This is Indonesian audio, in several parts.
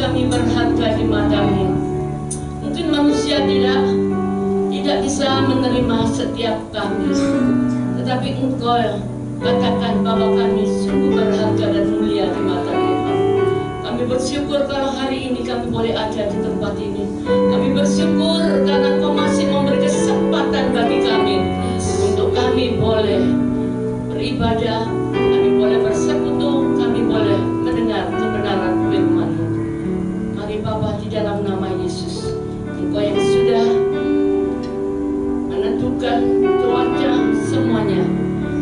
kami berharga di mata-Mu. Mungkin manusia tidak bisa menerima setiap kami, tetapi Engkau katakan bahwa kami sungguh berharga dan mulia di mata Tuhan. Kami bersyukur kalau hari ini kami boleh ada di tempat ini. Kami bersyukur karena Engkau masih memberi kesempatan bagi kami untuk kami boleh beribadah, kami boleh bersekutu, kami boleh mendengar kebenaran firman-Mu. Mari Bapa, di dalam nama Yesus, Engkau yang sudah menentukan cuaca semuanya.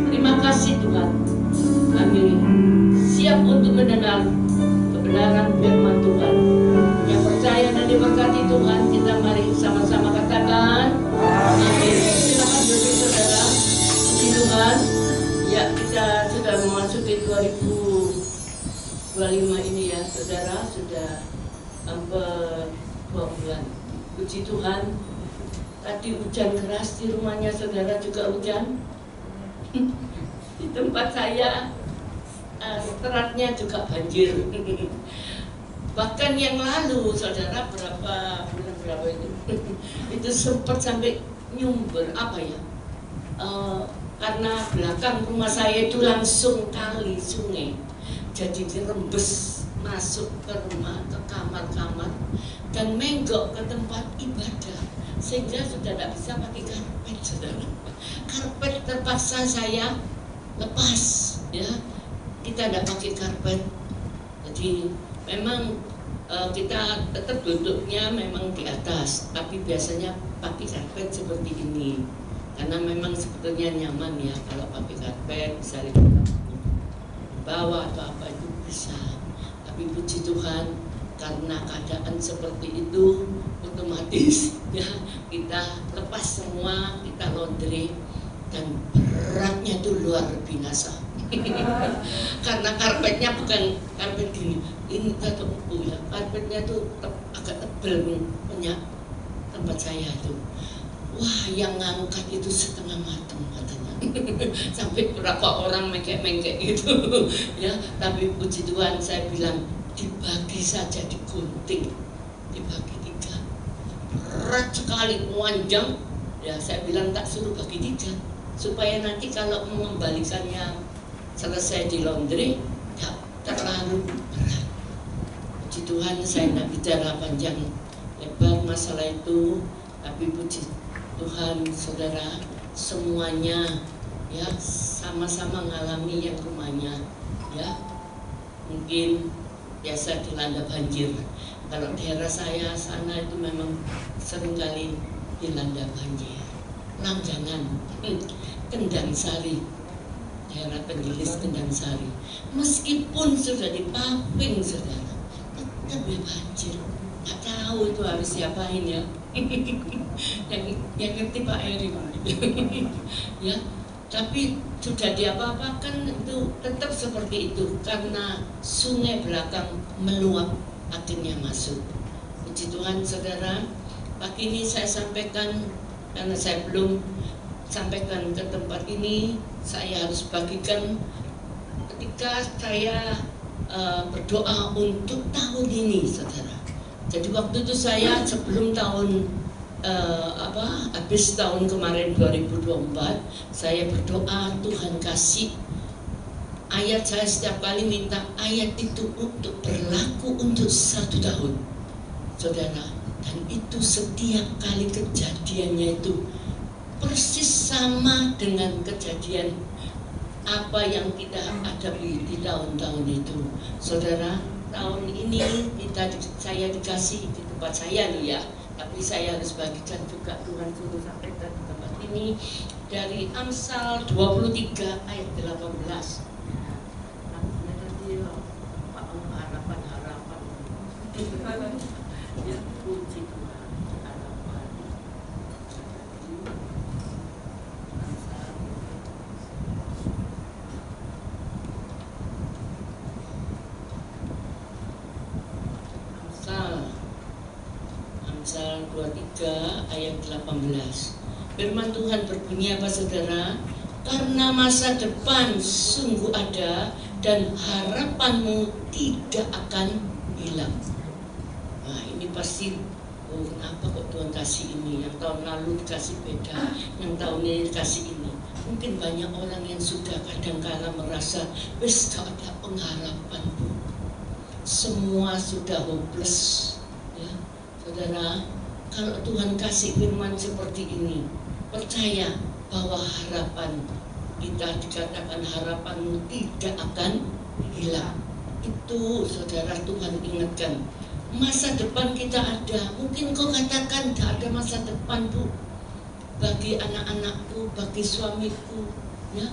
Terima kasih Tuhan, kami siap untuk mendengar kebenaran firman Tuhan. Yang percaya dan diberkati Tuhan, kita mari sama-sama katakan amin. Silakan duduk saudara. Puji Tuhan. Ya, kita sudah memasuki 2025 ini ya saudara, sudah hampir 2 bulan. Puji Tuhan. Tadi hujan keras di rumahnya saudara, juga hujan. Di tempat saya seteratnya juga banjir. Bahkan yang lalu saudara, berapa itu itu sempat sampai nyumber apa ya, karena belakang rumah saya itu langsung kali sungai, jadi dirembes masuk ke rumah, ke kamar-kamar dan menggok ke tempat ibadah, sehingga sudah tidak bisa pakai karpet saudara. Karpet terpaksa saya lepas ya, kita tidak pakai karpet. Jadi memang kita tetap duduknya memang di atas, tapi biasanya pakai karpet seperti ini karena memang sebetulnya nyaman ya. Kalau pakai karpet bisa di bawah atau apa itu bisa, tapi puji Tuhan karena keadaan seperti itu otomatis ya kita lepas semua, kita laundry, dan beratnya itu luar biasa. Karena karpetnya bukan karpet gini, ini satu ya, karpetnya tuh agak tebal punya tempat saya itu. Wah, yang ngangkat itu setengah matang katanya. Sampai berapa orang mengkek-mengkek gitu ya. Tapi puji Tuhan, saya bilang dibagi saja, digunting, dibagi 3. Berat sekali, panjang ya. Saya bilang tak suruh bagi 3 supaya nanti kalau mengembalikannya selesai di laundry tak terlalu berat. Puji Tuhan, saya tidak bicara panjang lebar masalah itu, tapi puji Tuhan saudara, semuanya ya sama-sama mengalami yang rumahnya ya mungkin biasa dilanda banjir. Kalau daerah saya sana itu memang seringkali dilanda banjir. Langgangan, Kendang Sari, daerah Tenggelis Kendang Sari, meskipun sudah dipaving saudara, tetap banjir. Nggak tahu itu harus siapain ya. yang ngerti Pak Eri ya. Tapi sudah diapa-apakan itu tetap seperti itu karena sungai belakang meluap, akhirnya masuk. Puji Tuhan saudara, pagi ini saya sampaikan karena saya belum sampaikan ke tempat ini, saya harus bagikan ketika saya berdoa untuk tahun ini saudara. Jadi waktu itu saya sebelum tahun habis tahun kemarin 2024, saya berdoa Tuhan kasih ayat. Saya setiap kali minta ayat itu untuk berlaku untuk 1 tahun saudara, dan itu setiap kali kejadiannya itu persis sama dengan kejadian apa yang kita hadapi di tahun-tahun itu saudara. Tahun ini saya dikasih di tempat saya nih ya, tapi saya harus bagikan juga, Tuhan suruh sampaikan di tempat ini dari Amsal 23 ayat 18. Ya, puji Tuhan, harapan. Amsal 23 ayat 18. Firman Tuhan berbunyi apa saudara? Karena masa depan sungguh ada dan harapanmu tidak akan hilang. Nah ini pasti, oh kenapa kok Tuhan kasih ini, yang tahun lalu dikasih beda, yang tahun ini dikasih ini. Mungkin banyak orang yang sudah kadang-kala merasa wis gak ada pengharapan, Bu. Semua sudah hopeless, ya. Saudara, kalau Tuhan kasih firman seperti ini, percaya bahwa harapan kita, dikatakan harapanmu tidak akan hilang. Itu saudara, Tuhan ingatkan. Masa depan kita ada. Mungkin kau katakan tidak ada masa depan, Bu, bagi anak-anakku, bagi suamiku, ya,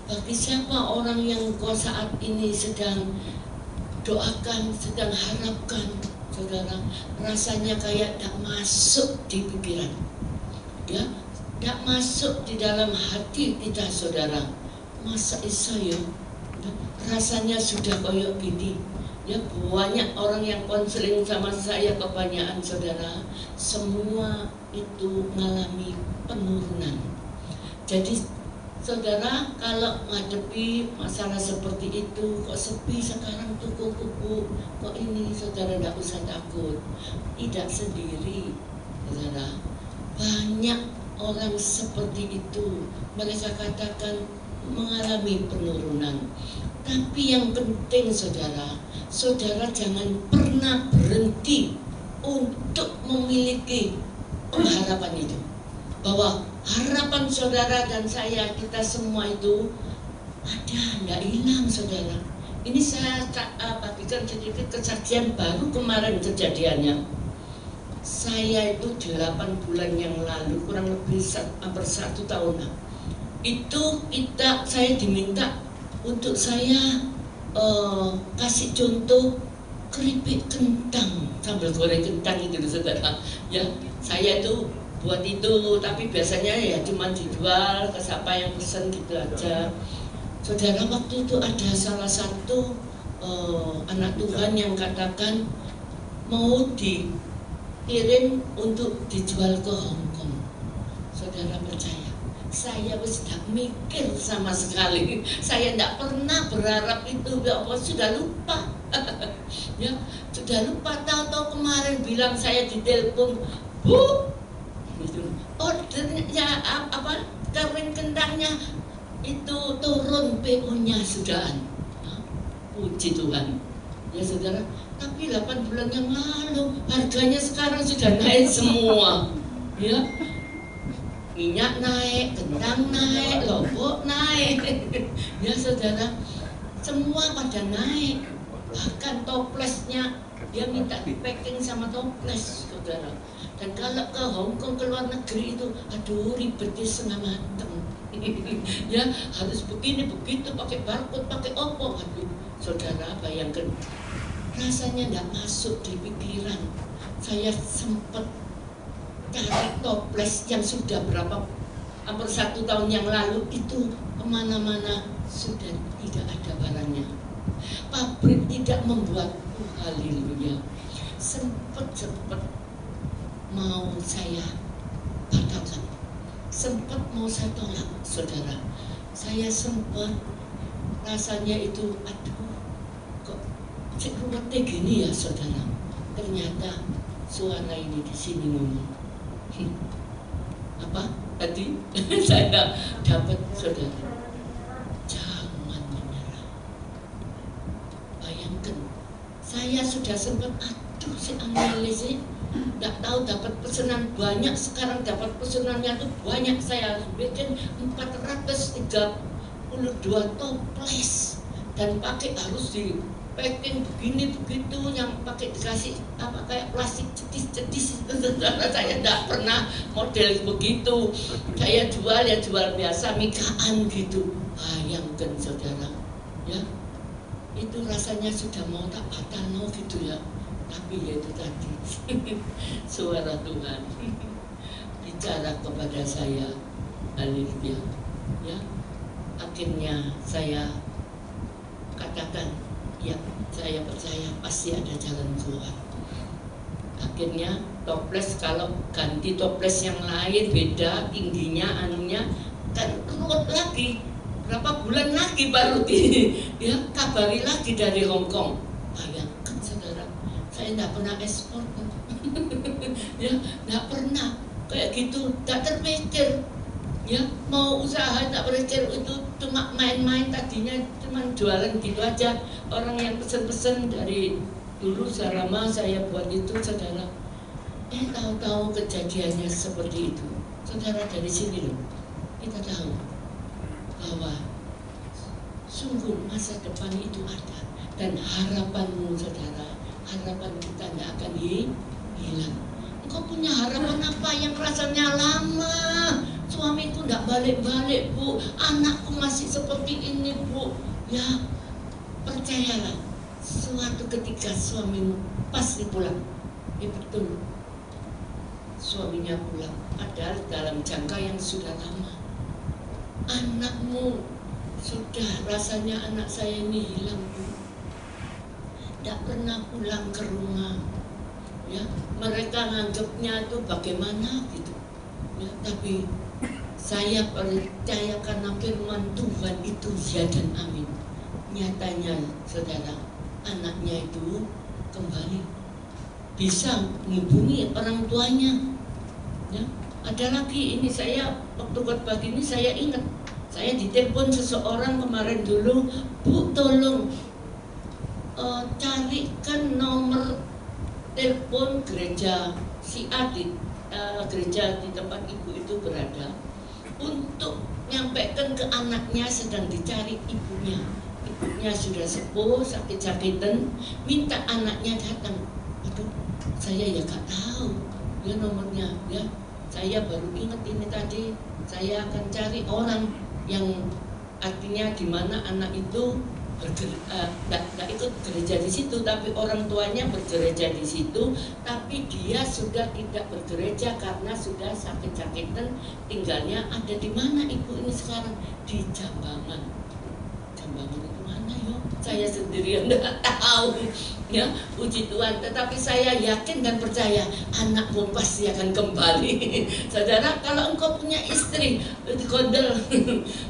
bagi siapa orang yang kau saat ini sedang doakan, sedang harapkan. Saudara, rasanya kayak tidak masuk di pikiran, ya, tidak masuk di dalam hati kita, saudara. Masa isa ya, rasanya sudah koyok gini. Ya, banyak orang yang konseling sama saya, kebanyakan saudara, semua itu mengalami penurunan. Jadi saudara, kalau menghadapi masalah seperti itu, kok sepi sekarang tuh, kuku, kok ini, saudara tidak usah takut, tidak sendiri, saudara. Banyak orang seperti itu, mereka katakan mengalami penurunan. Tapi yang penting saudara, saudara jangan pernah berhenti untuk memiliki pengharapan itu. Bahwa harapan saudara dan saya, kita semua itu ada, tidak hilang saudara. Ini saya bagikan sedikit kesaksian baru kemarin kejadiannya. Saya itu 8 bulan yang lalu, kurang lebih hampir 1 tahun, itu saya diminta untuk saya kasih contoh keripik kentang, sambal goreng kentang itu saudara. Ya, saya itu buat itu, tapi biasanya ya cuma dijual ke siapa yang pesen gitu aja. Saudara, waktu itu ada salah satu anak Tuhan yang katakan mau dikirim untuk dijual ke Hong Kong. Saudara percaya, saya tidak mikir sama sekali. Saya tidak pernah berharap itu, ya Allah, sudah lupa. Ya, sudah lupa. Tahu-tahu kemarin bilang saya ditelepon, Bu, ordernya apa, kawin kentangnya itu turun, PO-nya sudahan. Puji Tuhan, ya saudara. Tapi 8 bulan yang lalu harganya sekarang sudah naik semua, ya. Minyak naik, kentang naik, lombok naik, ya saudara, semua pada naik. Bahkan toplesnya dia minta di packing sama toples, saudara. Dan kalau ke Hong Kong, ke luar negeri itu, aduh ribetnya setengah mateng. Ya, harus begini begitu, pakai barcode, pakai opo. Aduh, saudara bayangkan, rasanya tidak masuk di pikiran. Saya sempat cari toples yang sudah hampir 1 tahun yang lalu itu, kemana-mana sudah tidak ada barangnya. Pabrik tidak membuat, haleluya. Sempat mau saya batalkan, sempat mau saya tolak, saudara. Saya sempat rasanya itu, aduh, kok cek ruwetnya gini ya, saudara. Ternyata suara ini di sini ngomong, apa tadi saya dapat, saudara, jangan menyerah. Bayangkan, saya sudah sempat, aduh si Angeli sih, tidak tahu dapat pesanan banyak, sekarang dapat pesanannya tuh banyak. Saya bikin 432 toples dan pakai harus di packing begini begitu, yang pakai dikasih apa kayak plastik cetis. Saya tidak pernah model begitu. Saya jual ya jual biasa, mikaan gitu. Bayangkan saudara, ya, itu rasanya sudah mau tak batal gitu ya. Tapi ya itu tadi suara Tuhan bicara kepada saya, haleluya, ya. Akhirnya saya katakan, ya, saya percaya pasti ada jalan keluar. Akhirnya toples, kalau ganti toples yang lain beda tingginya, anunya kan ruwet lagi. Berapa bulan lagi baru kabari lagi dari Hong Kong. Bayangkan saudara, saya saya tidak pernah ekspor. Ya, tidak pernah kayak gitu, tidak terpikir. Ya, mau usaha tak berpikir, itu cuma main-main, tadinya cuma jualan gitu aja. Orang yang pesen-pesen dari dulu selama saya buat itu, saudara. Tahu-tahu kejadiannya seperti itu. Saudara, dari sini loh kita tahu bahwa sungguh masa depan itu ada, dan harapanmu, saudara, harapan kita tidak akan hilang. Engkau punya harapan apa yang rasanya lama? Suamiku tidak balik-balik, Bu. Anakku masih seperti ini, Bu. Ya, percayalah, suatu ketika suamimu pasti pulang. Ya betul, suaminya pulang, padahal dalam jangka yang sudah lama. Anakmu sudah, rasanya anak saya ini hilang, Bu. Tidak pernah pulang ke rumah. Ya, mereka nganggapnya itu bagaimana gitu. Ya, tapi saya percaya karena firman Tuhan itu ya dan amin. Nyatanya, saudara, anaknya itu kembali bisa menghubungi orang tuanya. Ya, ada lagi ini, saya waktu khotbah ini saya ingat, saya ditelepon seseorang kemarin dulu, Bu, tolong carikan nomor telepon gereja si Adit, gereja di tempat ibu itu berada, untuk nyampaikan ke anaknya sedang dicari ibunya. Ibunya sudah sepuh, sakit-sakitan, minta anaknya datang. Aduh, saya ya gak tahu ya nomornya, ya. Saya baru ingat ini tadi, saya akan cari orang yang artinya di mana anak itu tidak ikut gereja di situ, tapi orang tuanya bergereja di situ, tapi dia sudah tidak bergereja karena sudah sakit-sakitan. Tinggalnya ada di mana ibu ini sekarang? Di Jambangan. Jambangan itu mana yo? Saya sendirian tidak tahu. Ya, puji Tuhan. Tetapi saya yakin dan percaya anakmu pasti akan kembali. Saudara, kalau engkau punya istri dikondel,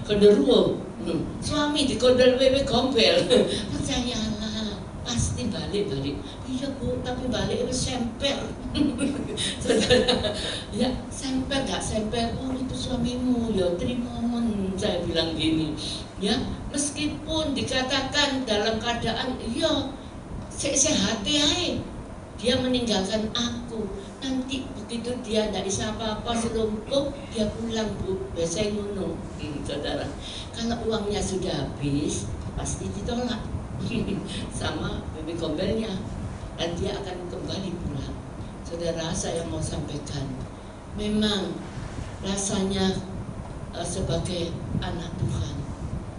konderuo, suami dikondel wewe gombel, percayalah pasti balik-balik. Iya, Bu, tapi balik itu semper. Saudara, ya semper gak semper, oh itu suamimu, ya terima mon, saya bilang gini. Ya, meskipun dikatakan dalam keadaan iya sehat aja, dia meninggalkan aku. Nanti begitu dia tidak bisa apa-apa, selumpuh, dia pulang, Bu. Biasanya ngono, saudara. Kalau uangnya sudah habis, pasti ditolak sama baby gombelnya, dan dia akan kembali pulang. Saudara, saya mau sampaikan, memang rasanya sebagai anak Tuhan,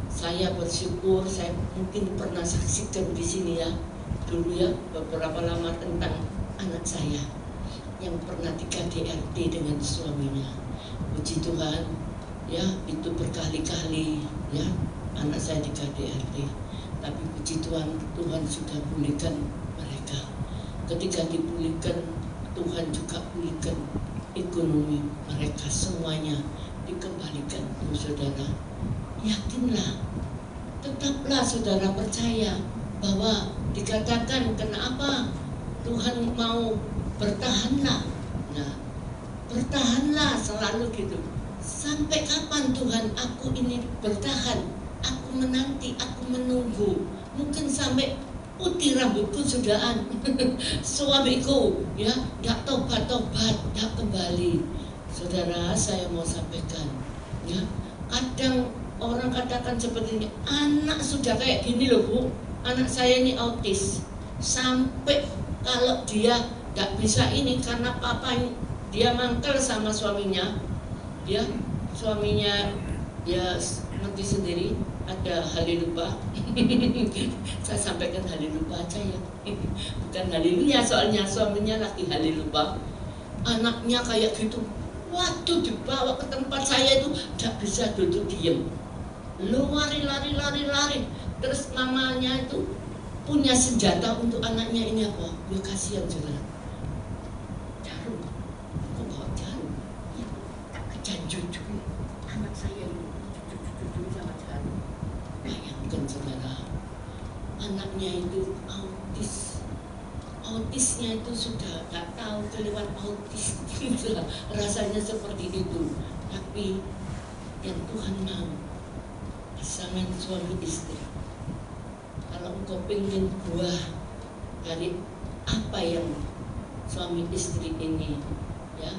saya bersyukur. Saya mungkin pernah saksikan di sini ya, dulu ya, beberapa lama, tentang anak saya yang pernah di KDRT dengan suaminya. Puji Tuhan, ya itu berkali-kali ya anak saya di KDRT. Tapi puji Tuhan, Tuhan sudah pulihkan mereka. Ketika dipulihkan, Tuhan juga pulihkan ekonomi mereka, semuanya dikembalikan. Saudara, yakinlah, tetaplah saudara percaya bahwa dikatakan kenapa Tuhan mau bertahanlah. Nah, bertahanlah selalu gitu. Sampai kapan Tuhan aku ini bertahan? Aku menanti, aku menunggu. Mungkin sampai putih rambutku sudahan. Suamiku ya gak tobat-tobat, gak kembali. Saudara, saya mau sampaikan ya, kadang orang katakan seperti ini, anak sudah kayak gini loh, Bu. Anak saya ini autis, sampai kalau dia gak bisa ini karena papa dia mangkel sama suaminya, ya suaminya ya ngerti sendiri, ada haleluya. Saya sampaikan haleluya aja ya, bukan haleluya, soalnya suaminya lagi haleluya. Anaknya kayak gitu, waktu dibawa ke tempat saya itu gak bisa duduk diem, lari. Terus mamanya itu punya senjata untuk anaknya ini apa? Ya kasihan saudara. Jarum, kok bawa jarum? Ya, tak kejanjut anak saya itu, cucu sama jarum. Bayangkan saudara, anaknya itu autisnya itu sudah nggak tahu kelewat autis gitu lah. Rasanya seperti itu. Tapi yang Tuhan mau pasangan suami istri, kalau engkau pengen buah dari apa yang suami istri ini ya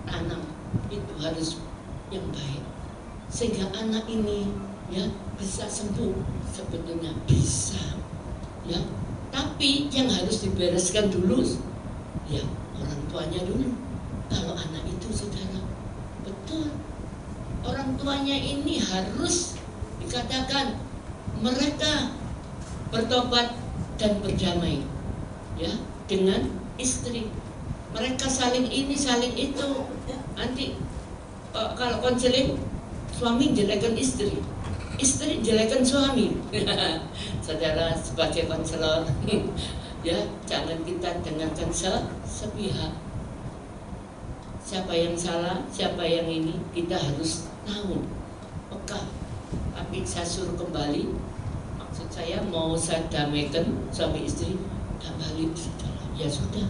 tanam, itu harus yang baik, sehingga anak ini ya bisa sembuh. Sebetulnya bisa ya, tapi yang harus dibereskan dulu ya orang tuanya dulu. Kalau anak itu saudara, betul, orang tuanya ini harus dikatakan mereka bertobat dan berdamai ya dengan istri. Mereka saling ini saling itu. Nanti kalau konseling, suami jelekan istri, istri jelekan suami. Saudara sebagai konselor ya jangan kita dengarkan sepihak. Siapa yang salah, siapa yang ini, kita harus tahu peka. Tapi saya suruh kembali, maksud saya mau saya damaikan suami istri, kembali saudara. Ya sudah,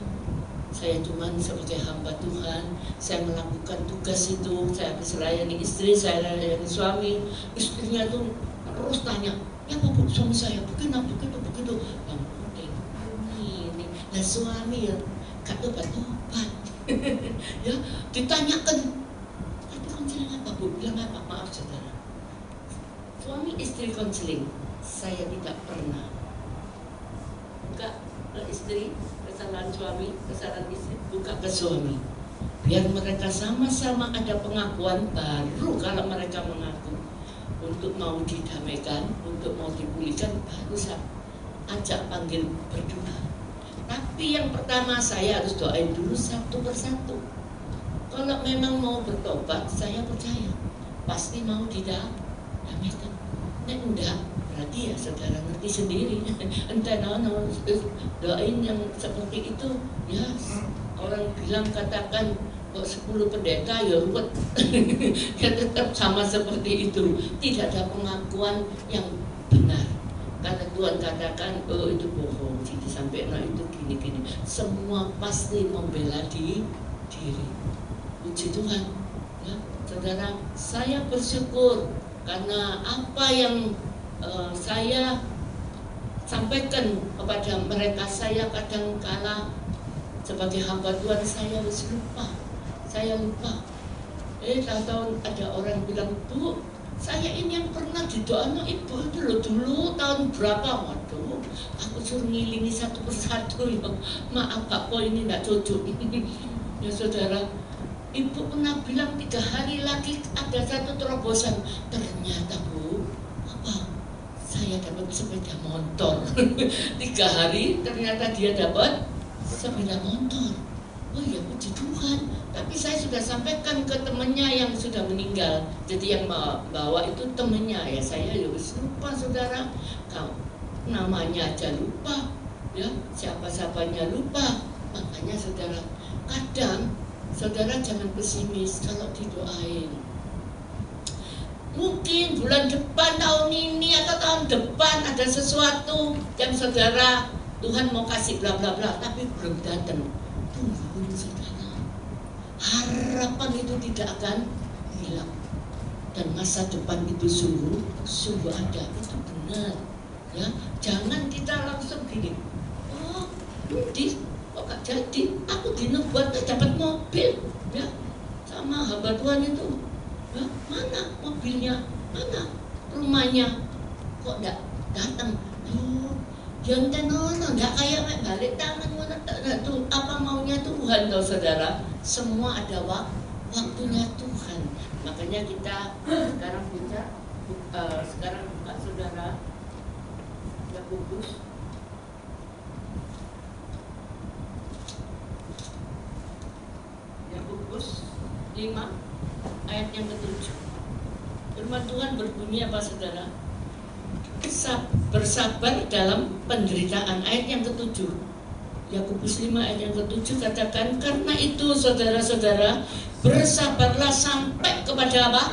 saya cuman sebagai hamba Tuhan, saya melakukan tugas itu, saya melayani istri, saya melayani suami. Istrinya tuh terus tanya, ya apa bu suami saya begitu. Yang penting ini, nah suami ya gak tobat. Ya ditanyakan, tapi konseling apa bu? Bilang apa? Maaf saudara, suami istri konseling, saya tidak pernah buka ke istri kesalahan suami, kesalahan istri, buka ke suami. Biar mereka sama-sama ada pengakuan, baru kalau mereka mengaku untuk mau didamaikan, untuk mau dipulihkan, baru saya ajak panggil berdua. Tapi yang pertama saya harus doain dulu satu persatu. Kalau memang mau bertobat, saya percaya pasti mau didamaikan. Nek enggak, berarti ya saudara ngerti sendiri. Entah doain yang seperti itu ya. Orang bilang katakan kok 10 pendeta ya ruwet. Ya tetap sama seperti itu. Tidak ada pengakuan yang benar. Karena Tuhan katakan, oh itu bohong, jadi sampai itu gini-gini. Semua pasti membela diri. Puji Tuhan ya. Saudara, saya bersyukur karena apa yang saya sampaikan kepada mereka. Saya kadang-kala sebagai hamba Tuhan saya lupa. Tahun ada orang bilang, bu, saya ini yang pernah didoakan ibu itu loh dulu tahun berapa. Waduh, aku suruh ngilingi satu persatu ya. Maaf Pak, kok ini tidak cocok. Ya saudara, ibu pernah bilang 3 hari lagi ada satu terobosan. Ternyata bu, apa? Saya dapat sepeda motor. 3 hari ternyata dia dapat sepeda motor. Oh ya puji Tuhan. Tapi saya sudah sampaikan ke temannya yang sudah meninggal. Jadi yang bawa itu temannya ya. Saya ya lupa saudara. Kau namanya aja lupa ya, siapa-siapanya lupa. Makanya saudara, kadang saudara jangan pesimis kalau didoain. Mungkin bulan depan, tahun ini atau tahun depan ada sesuatu yang saudara Tuhan mau kasih bla bla bla, tapi belum datang. Tunggu saudara, harapan itu tidak akan hilang, dan masa depan itu sungguh ada, itu benar ya. Jangan kita langsung gini, oh kok gak jadi, aku dinubuat dapat mobil ya sama hamba Tuhan itu ya, mana mobilnya, mana rumahnya, kok gak datang. Yang tenono nggak kayak balik tangan tuh, apa maunya Tuhan loh saudara. Semua ada waktunya Tuhan. Makanya kita sekarang sekarang buka saudara Yakobus Yakobus 5 ayat yang ke-7. Firman Tuhan berbunyi apa saudara? Bersabar dalam penderitaan. Ayat yang ke-7, Yakobus 5 ayat yang ke-7 katakan, karena itu saudara-saudara, bersabarlah sampai kepada apa?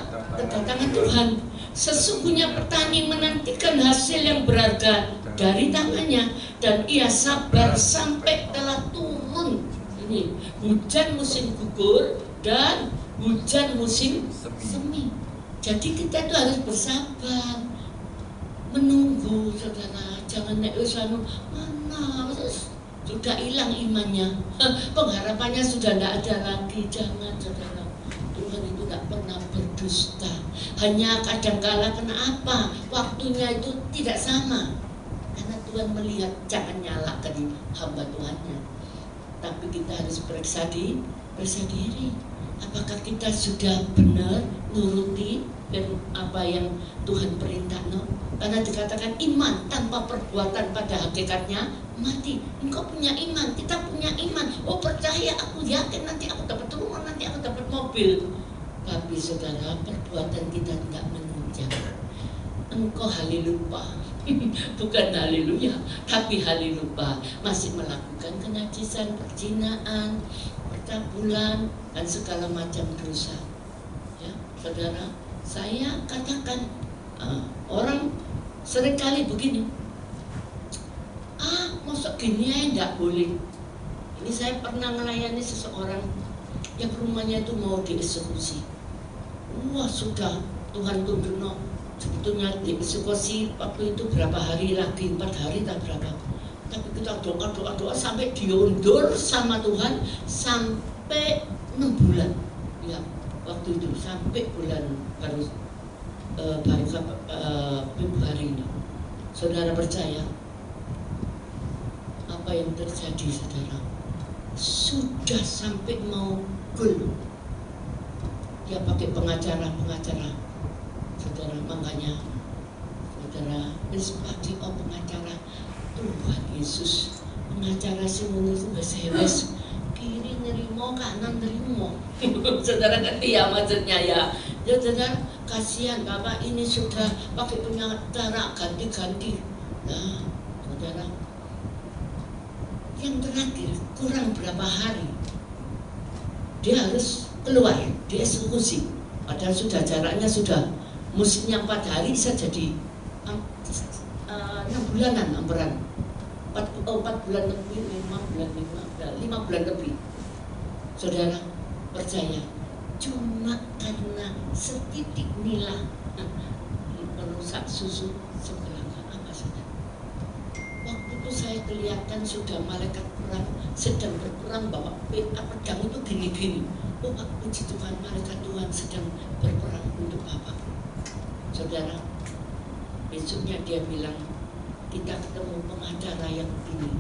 Kedatangan Tuhan. Sesungguhnya petani menantikan hasil yang berharga dari tangannya, dan ia sabar sampai telah turun. Ini hujan musim gugur dan hujan musim semi. Jadi kita itu harus bersabar, menunggu, saudara. Jangan nek wis mana sudah hilang imannya, pengharapannya sudah tidak ada lagi. Jangan, saudara. Tuhan itu tidak pernah berdusta. Hanya kadangkala kenapa waktunya itu tidak sama, karena Tuhan melihat, jangan nyalakan hamba Tuhannya. Tapi kita harus periksa diri. Apakah kita sudah benar nuruti dan apa yang Tuhan perintah? Karena dikatakan iman tanpa perbuatan pada hakikatnya mati. Engkau punya iman, kita punya iman. Oh percaya, aku yakin nanti aku dapat rumah, nanti aku dapat mobil. Tapi saudara, perbuatan kita tidak menunjang. Engkau haleluya, bukan haleluya, tapi haleluya, masih melakukan kenajisan, perzinaan, percabulan, dan segala macam dosa. Ya, saudara, saya katakan orang seringkali begini, masuk gini ya tidak boleh. Ini saya pernah melayani seseorang yang rumahnya itu mau dieksekusi. Wah sudah, Tuhan tunjukno, sebetulnya dieksekusi waktu itu berapa hari lagi, 4 hari tak berapa. Tapi kita doa sampai diundur sama Tuhan sampai 6 bulan. Ya, waktu itu sampai bulan baru Februari ini. Saudara percaya apa yang terjadi, saudara? Sudah sampai mau gol. Dia pakai pengacara, saudara. Makanya saudara, pagi pengacara, Tuhan Yesus, pengacara sing ngono iku wis kiri nerimo, kanan nerimo. Saudara ngerti ya maksudnya ya? Ya saudara, kasihan Bapak ini sudah pakai pengacara ganti-ganti. Nah, saudara, yang terakhir kurang berapa hari dia harus keluar, dieksekusi. Padahal sudah jaraknya sudah musimnya 4 hari, bisa jadi 6 bulanan amperan. 4 bulan lebih, 5 bulan lebih. Saudara percaya, cuma karena setitik nila merusak susu sebelanga. Apa saudara? Waktu itu saya kelihatan sudah malaikat perang sedang berperang, bawa pedang itu gini-gini. Oh puji Tuhan, malaikat Tuhan sedang berperang untuk Bapak. Saudara, besoknya dia bilang, kita ketemu pengacara yang begini,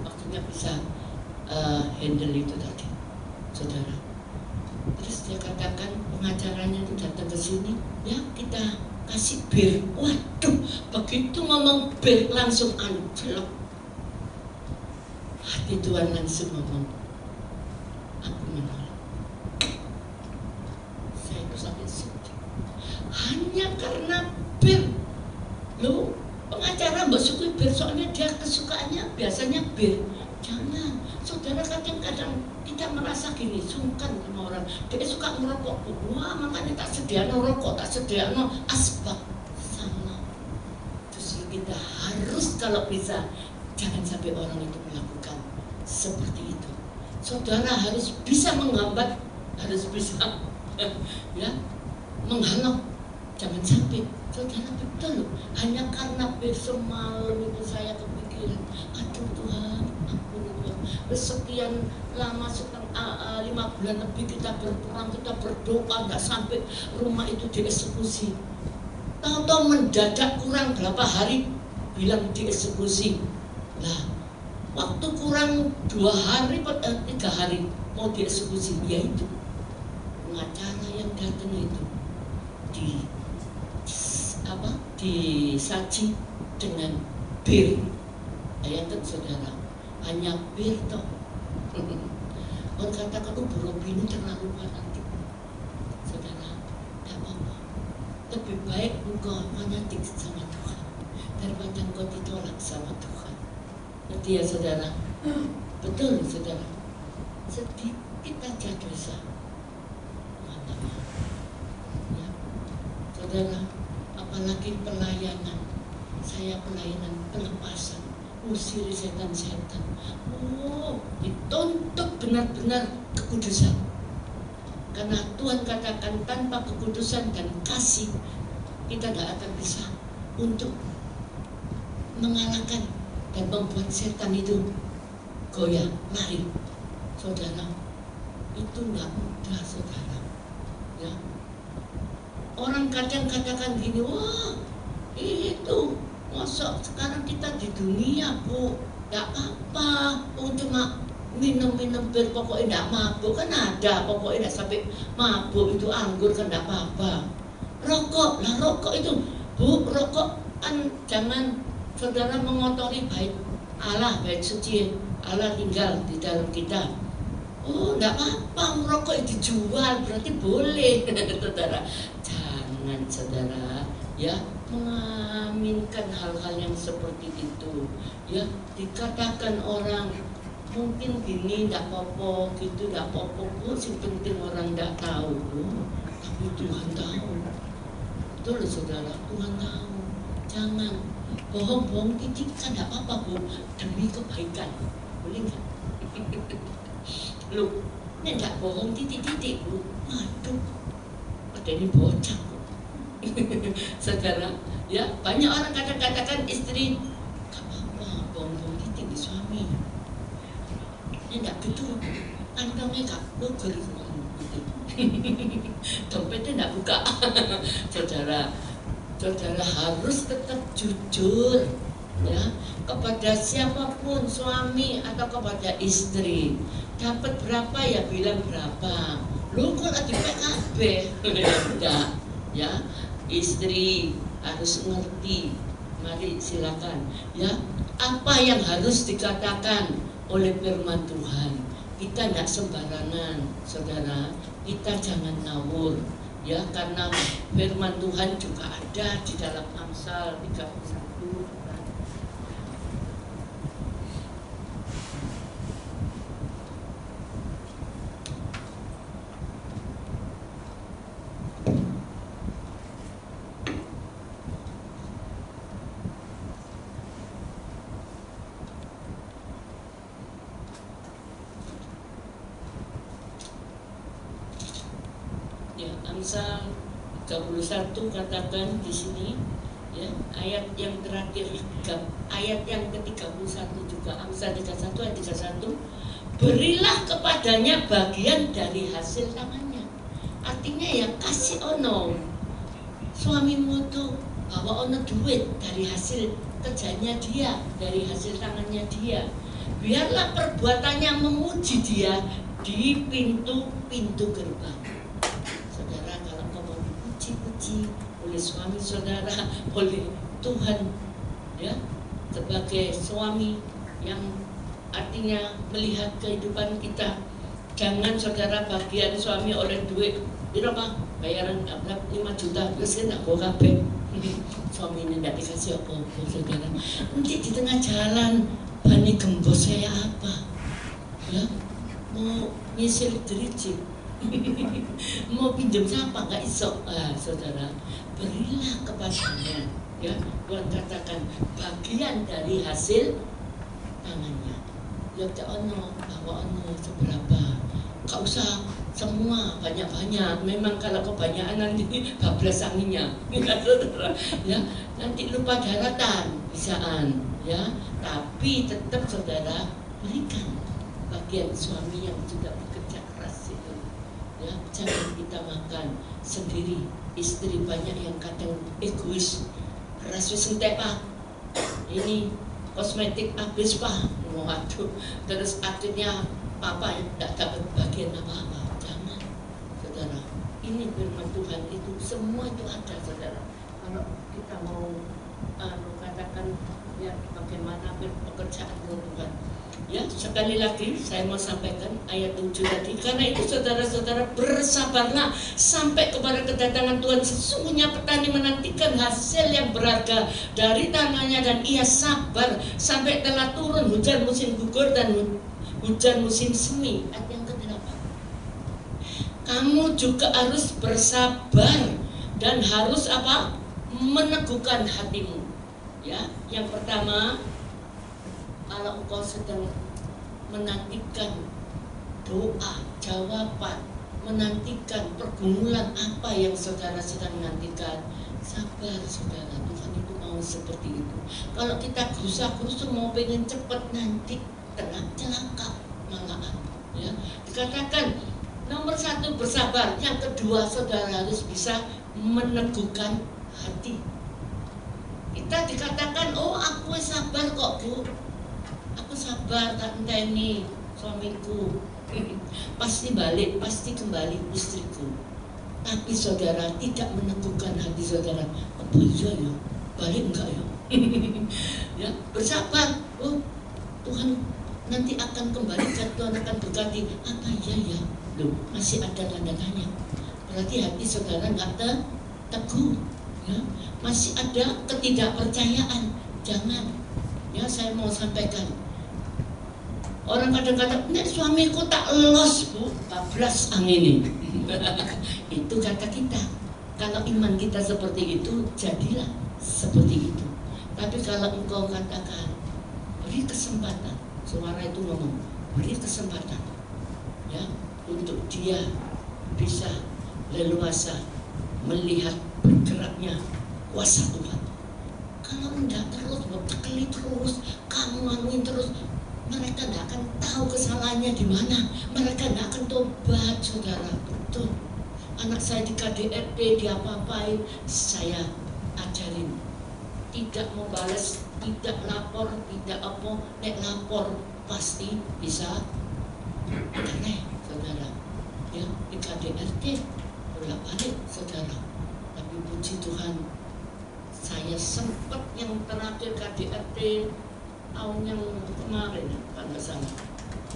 waktunya bisa handle itu tadi, saudara. Terus dia katakan pengacaranya itu datang ke sini, ya kita kasih bir. Waduh, begitu ngomong bir langsung anjlok. Hati Tuhan langsung ngomong, aku menolak. Saya itu sampai sedih. Hanya karena bir. Loh, pengacara mbak suku bir, soalnya dia kesukaannya biasanya bir. Jangan, saudara, kadang-kadang kita merasa gini, sungkan sama orang. Dia suka merokok, wah makanya tak sediano rokok, tak sediano asbak. Sama. Justru kita harus kalau bisa, jangan sampai orang itu melakukan seperti itu. Saudara harus bisa menghambat, harus bisa ya, menghalau. Jangan sampai, saudara, betul. Hanya karena besok malam itu saya kepikiran, aduh Tuhan, ampun Tuhan. Sekian lama, 5 bulan lebih kita berperang, kita berdoa, nggak sampai rumah itu dieksekusi. Tahu-tahu mendadak kurang berapa hari bilang dieksekusi. Nah, waktu kurang 2 hari, 3 hari mau dieksekusi, yaitu pengacara yang datang itu disaji dengan bir. Bayangkan saudara, hanya bir toh. Orang katakan, Bu Robi ini terlalu fanatik. Saudara, tidak apa-apa. Lebih baik engkau fanatik sama Tuhan daripada engkau ditolak sama Tuhan. Ngerti ya saudara? Betul saudara. Sedikit aja dosa, matanya. Ya, saudara. Apalagi pelayanan, saya pelayanan pelepasan. usir setan-setan. Oh, dituntut benar-benar kekudusan. Karena Tuhan katakan tanpa kekudusan dan kasih kita tidak akan bisa untuk mengalahkan dan membuat setan itu goyah, lari. Saudara, itu nggak mudah, saudara. Ya, orang kadang katakan gini, wah itu masa sekarang kita di dunia, Bu, nggak apa-apa, cuma minum-minum bir, pokoknya nggak mabuk kan ada, pokoknya nggak sampai mabuk, itu anggur kan nggak apa-apa. Rokok lah, rokok itu, Bu, rokok kan jangan saudara mengotori bait Allah, bait suci Allah tinggal di dalam kita. Oh, nggak apa-apa, rokok dijual berarti boleh. Saudara, jangan saudara ya mengaminkan hal-hal yang seperti itu. Ya, dikatakan orang mungkin gini nggak apa-apa, gitu nggak apa-apa, sing penting orang nggak tahu. Tapi Tuhan tahu. Betul saudara, Tuhan tahu. Jangan bohong-bohong titik kan nggak apa-apa, Bu, demi kebaikan. Boleh nggak? Loh, ini nggak bohong titik-titik, Bu. Aduh, ada ini bocah, Bu. Saudara, ya banyak orang katakan istri nggak apa-apa, bohong-bohong titik di suami. Ini nggak betul, kantongnya nggak lugur, dompetnya nggak buka. Saudara, saudara harus tetap jujur ya kepada siapapun, suami atau kepada istri. Dapat berapa ya bilang berapa. Lu kok lagi PKB? Enggak ya, istri harus ngerti. Mari silakan ya, apa yang harus dikatakan oleh firman Tuhan. Kita tidak sembarangan, saudara. Kita jangan ngawur ya, karena firman Tuhan juga ada di dalam Amsal 31. Amsal 31 katakan di sini ya, ayat yang terakhir, ayat yang ke-31 juga, Amsal 31 ayat 31, berilah kepadanya bagian dari hasil tangannya. Artinya ya kasih ono suamimu tuh, bawa ono duit dari hasil kerjanya dia, dari hasil tangannya dia. Biarlah perbuatannya memuji dia di pintu-pintu gerbang. Oleh suami saudara, oleh Tuhan ya, sebagai suami yang artinya melihat kehidupan kita. Jangan saudara bagian suami oleh duit berapa bayaran 5 juta terus kan aku kabeh. Suami ini tidak dikasih apa-apa saudara. Nanti di tengah jalan bani gembos saya apa ya, mau nyisil driji, mau pinjam siapa nggak iso. Saudara, berilah kepadanya ya, Tuhan katakan bagian dari hasil tangannya. Ya ono, bawa ono seberapa, gak usah semua banyak-banyak. Memang kalau kebanyakan nanti bablas anginnya ya saudara ya, nanti lupa daratan bisaan ya. Tapi tetap saudara berikan bagian suami yang sudah bekerja keras itu ya. Jangan kita makan sendiri. Istri banyak yang kadang egois, keras wis entek Pak, ini kosmetik habis Pak, waduh, terus akhirnya papa tidak dapat bagian apa-apa. Jangan saudara, ini firman Tuhan itu semua itu ada saudara. Kalau kita mau katakan ya bagaimana pekerjaan Tuhan. Ya, sekali lagi saya mau sampaikan ayat 7 tadi. Karena itu saudara-saudara bersabarlah sampai kepada kedatangan Tuhan. Sesungguhnya petani menantikan hasil yang berharga dari tanahnya, dan ia sabar sampai telah turun hujan musim gugur dan hujan musim semi. Ayat yang ke-8. Kamu juga harus bersabar dan harus apa? Meneguhkan hatimu. Ya, yang pertama kalau engkau sedang menantikan doa, jawaban, menantikan pergumulan apa yang saudara sedang nantikan, sabar saudara, Tuhan itu mau seperti itu. Kalau kita gerusa-gerusu mau pengen cepat, nanti celaka malahan. Ya, dikatakan nomor 1 bersabar, yang kedua saudara harus bisa meneguhkan hati. Kita dikatakan, oh aku sabar kok Bu, aku sabar tak enteni suamiku pasti balik, pasti kembali istriku. Tapi saudara tidak meneguhkan hati saudara, apa iya ya, balik enggak ya? Ya, bersabar, oh Tuhan nanti akan kembalikan, Tuhan akan berkati, apa iya ya? Loh, masih ada tanda tanya. Berarti hati saudara enggak teguh, ya, masih ada ketidakpercayaan. Jangan, ya saya mau sampaikan. Orang kadang-kadang, nek suamiku tak los Bu, bablas angin ini. Itu kata kita. Kalau iman kita seperti itu, jadilah seperti itu. Tapi kalau engkau katakan, beri kesempatan, suara itu ngomong, beri kesempatan, ya, untuk dia bisa leluasa melihat bergeraknya kuasa Tuhan. Kalau enggak terus, bertekeli terus, kamu anuin terus, mereka tidak akan tahu kesalahannya di mana. Mereka tidak akan tobat, saudara. Betul. Anak saya di KDRT, diapa-apain, saya ajarin. Tidak mau balas, tidak lapor, tidak apa. Nek lapor pasti bisa cerai, saudara. Ya, di KDRT bolak-balik, saudara. Tapi puji Tuhan, saya sempat yang terakhir KDRT tahun yang kemarin, kan nggak salah,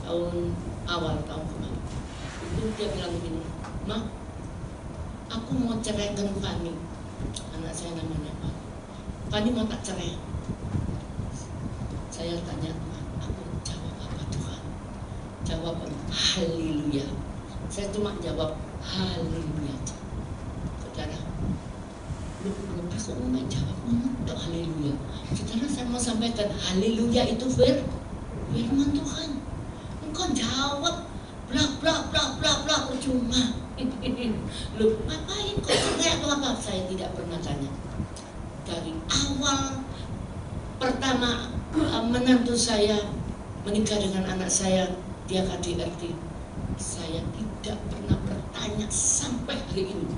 awal tahun kemarin, itu dia bilang begini, Ma, aku mau ceraikan Fani, anak saya namanya Pak, Fani mau tak cerai. Saya tanya Tuhan, aku jawab apa Tuhan? Jawaban haleluya. Saya cuma jawab haleluya. Saudara, lebih kok mau jawab untuk haleluya. Saudara, saya mau sampaikan haleluya itu firman Tuhan. Engkau jawab bla bla bla bla bla percuma. Loh, ngapain kok cerai atau apa? Saya tidak pernah tanya. Dari awal pertama menantu saya menikah dengan anak saya, dia KDRT, saya tidak pernah bertanya sampai hari ini.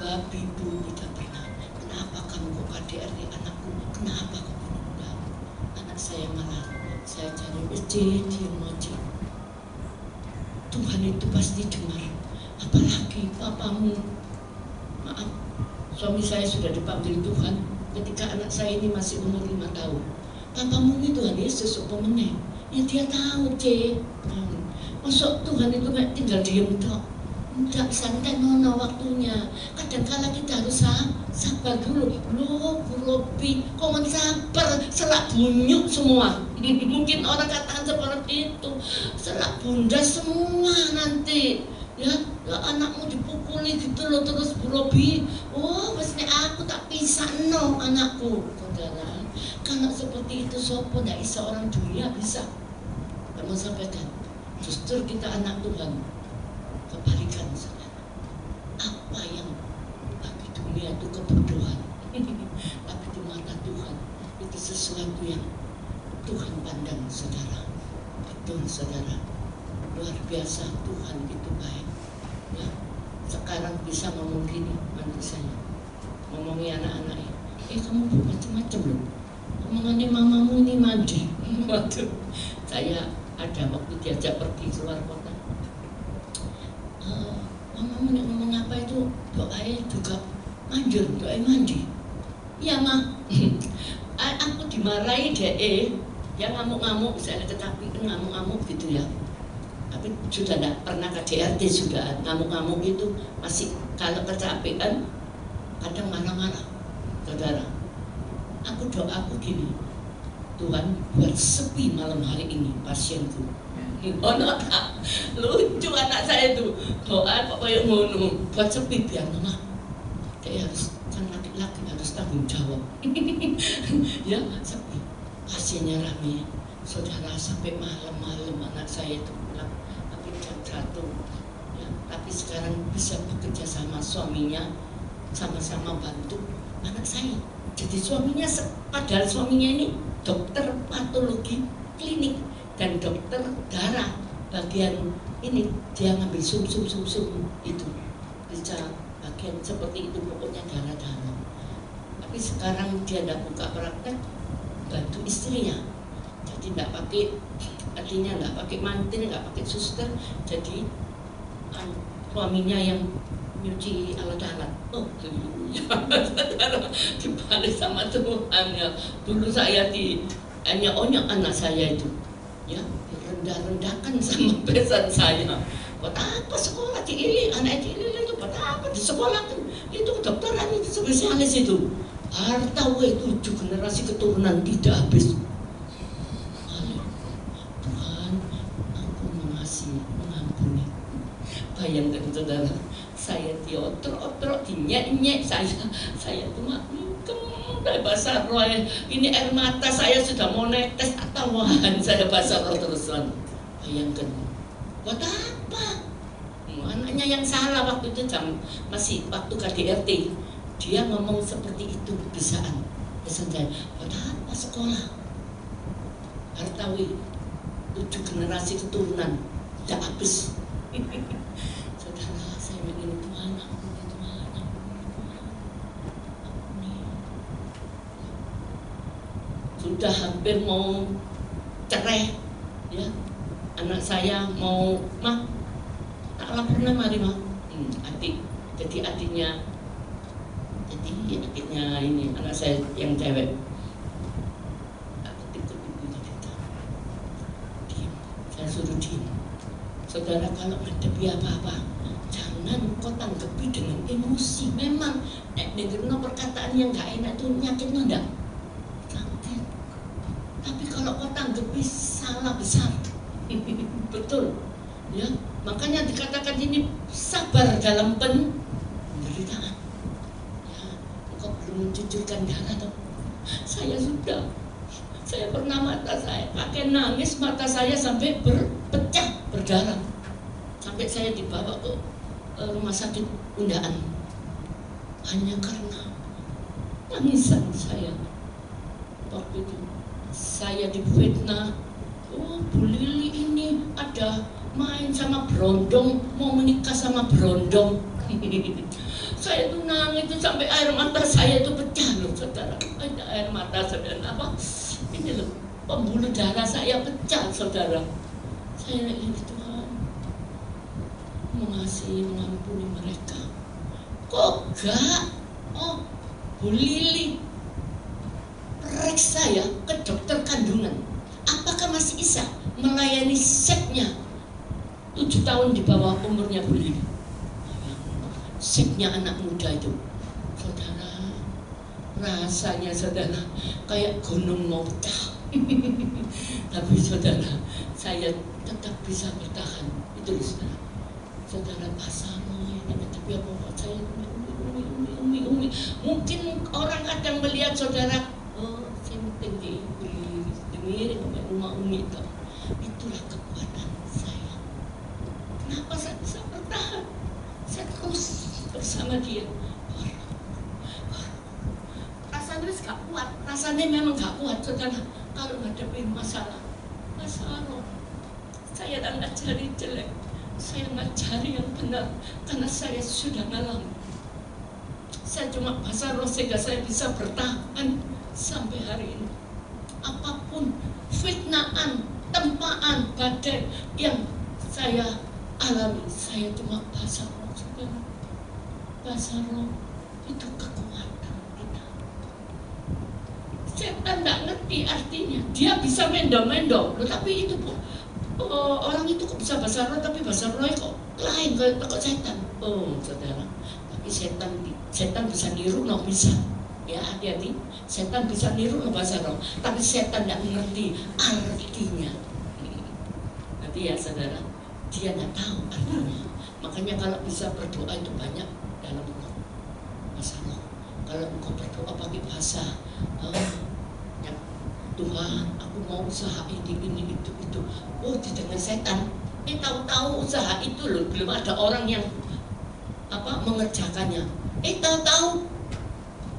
Babi Bu, tidak pernah. Kenapa kamu kok KDRT anakku? Kenapa kok enggak? Anak saya marah. Saya cari diam aja. Tuhan itu pasti dengar. Apalagi papamu. Maaf, suami saya sudah dipanggil Tuhan ketika anak saya ini masih umur 5 tahun. Papamu itu Tuhan Yesus pemenang. Ya dia tahu, Masuk Tuhan itu tinggal diem tok. Tidak santai nono waktunya. Kadang-kala kita harus sabar dulu. Loh, Bu Robi, kok sabar? Selak bunyuk semua. Mungkin orang katakan seperti itu. Selak bunda semua nanti. Ya, anakmu dipukuli gitu loh terus Bu Robi. Oh, mestinya aku tak bisa no anakku. Saudara, kalau seperti itu sopo tidak bisa orang dunia bisa. Kamu sampaikan. Justru kita anak Tuhan. Kebalikan saudara. Apa yang bagi dunia itu kebodohan, tapi di mata Tuhan itu sesuatu yang Tuhan pandang, saudara. Betul, saudara. Luar biasa, Tuhan itu baik. Ya, sekarang bisa ngomong gini mantu saya, ngomongi anak-anaknya, kamu macam-macam loh. Ngomongannya mamamu ini mandi. Waduh, saya ada waktu diajak pergi keluar kota. Mamamu ngomong apa itu, doanya juga manjur, doa mandi. Iya mah. Aku dimarahi dia ngamuk-ngamuk, misalnya tetapi ngamuk-ngamuk gitu ya. Tapi sudah tidak pernah KDRT, sudah ngamuk-ngamuk itu masih kalau kecapean kadang marah-marah, saudara. Aku doaku gini, Tuhan buat sepi malam hari ini pasienku. Oh no, lucu anak saya itu doa kok kayak ngono buat sepi biar mama kayak harus kan laki-laki harus tanggung jawab. Ya sepi AC-nya rame, saudara, sampai malam-malam anak saya itu pulang, tapi jam 1. Ya, tapi sekarang bisa bekerja sama suaminya, sama-sama bantu anak saya. Jadi suaminya, padahal suaminya ini dokter patologi klinik dan dokter darah bagian ini, dia ngambil sum itu, bisa bagian seperti itu, pokoknya darah. Tapi sekarang dia tidak buka praktek, bantu istrinya. Jadi tidak pakai, artinya tidak pakai mantin, tidak pakai suster. Jadi suaminya yang nyuci alat-alat. Oh, dibalik sama Tuhan ya. Dulu saya onyok anak saya itu, ya, direndah-rendahkan sama besan saya. Buat apa sekolah Cilili, anak Cilili itu buat apa di sekolah tuh? Itu kedokteran, itu spesialis itu. Harta 7 generasi keturunan tidak habis. Tuhan, aku mengasihi, mengampuni. Bayangkan saudara, saya diotrok-otrok, dinyek-nyek, saya cuma dari bahasa roh. Ini air mata saya sudah mau netes, tawahan saya bahasa roh terusan. Bayangkan, buat apa? Anaknya yang salah waktu itu masih waktu KDRT. Dia ngomong seperti itu bisaan. Pesan saya, buat apa sekolah? Hartawi 7 generasi keturunan tidak habis. Saudara, saya ingin Tuhan, ampuni Tuhan, ampuni. Sudah hampir mau cerai, ya. Anak saya mau, "Mah, tak lapornya mari mah." Adik, jadi adiknya ini anak saya yang cewek. Aku ikut ibunya kita. Diam. Saya suruh diam. Saudara, kalau menghadapi apa-apa, jangan kau tanggapi dengan emosi. Memang dengerin perkataan yang gak enak itu nyakitin enggak? Sakit. Tapi kalau kau tanggapi salah besar. Betul. Ya, makanya dikatakan ini sabar dalam penderitaan. Mencucurkan darah toh. Saya pernah mata saya pakai nangis, mata saya sampai berpecah berdarah, sampai saya dibawa ke rumah sakit Undaan hanya karena tangisan saya. Waktu itu saya difitnah, oh Bu Lili ini ada main sama berondong, mau menikah sama berondong. Saya tuh nangis itu sampai air mata saya itu pecah loh, saudara. Ada air mata saudara, apa? Ini loh, pembuluh darah saya pecah, saudara. Saya ingin Tuhan mengasihi, mengampuni mereka. Kok gak? Oh, Bu Lili periksa ya ke dokter kandungan. Apakah masih bisa melayani setnya 7 tahun di bawah umurnya Bu Lili? Sipnya anak muda itu, saudara, rasanya saudara kayak gunung mau pecah. Tapi saudara, saya tetap bisa bertahan. Itu saudara. Saudara pasangan ini, tapi apa saya umi. Mungkin orang kadang melihat saudara, oh sinting di dengar rumah umi itu. Itulah kekuatan saya. Kenapa saya bisa bertahan? Saya terus bersama dia. Rasanya gak kuat, rasanya memang gak kuat, saudara. Kalau menghadapi masalah roh, saya tidak ngajari jelek, saya ngajari yang benar, karena saya sudah ngalami. Saya cuma bahasa roh sehingga saya bisa bertahan sampai hari ini. Apapun fitnahan, tempaan, badai yang saya alami, saya cuma bahasa roh. Bahasa roh itu kekuatan kita. Setan tidak ngerti artinya. Dia bisa mendom-mendom, tapi itu orang itu kok bisa bahasa roh, tapi bahasa roh kok lain kok setan. Oh saudara, tapi setan bisa niru, no bisa. Ya hati-hati, setan bisa niru no bahasa roh, tapi setan tidak mengerti artinya. Nanti ya saudara, dia tidak tahu artinya. Makanya kalau bisa berdoa itu banyak dalam bahasa roh. Kalau engkau berdoa pakai bahasa Tuhan, aku mau usaha ini itu. Oh, dengan setan. Tahu-tahu usaha itu loh, belum ada orang yang mengerjakannya. Tahu-tahu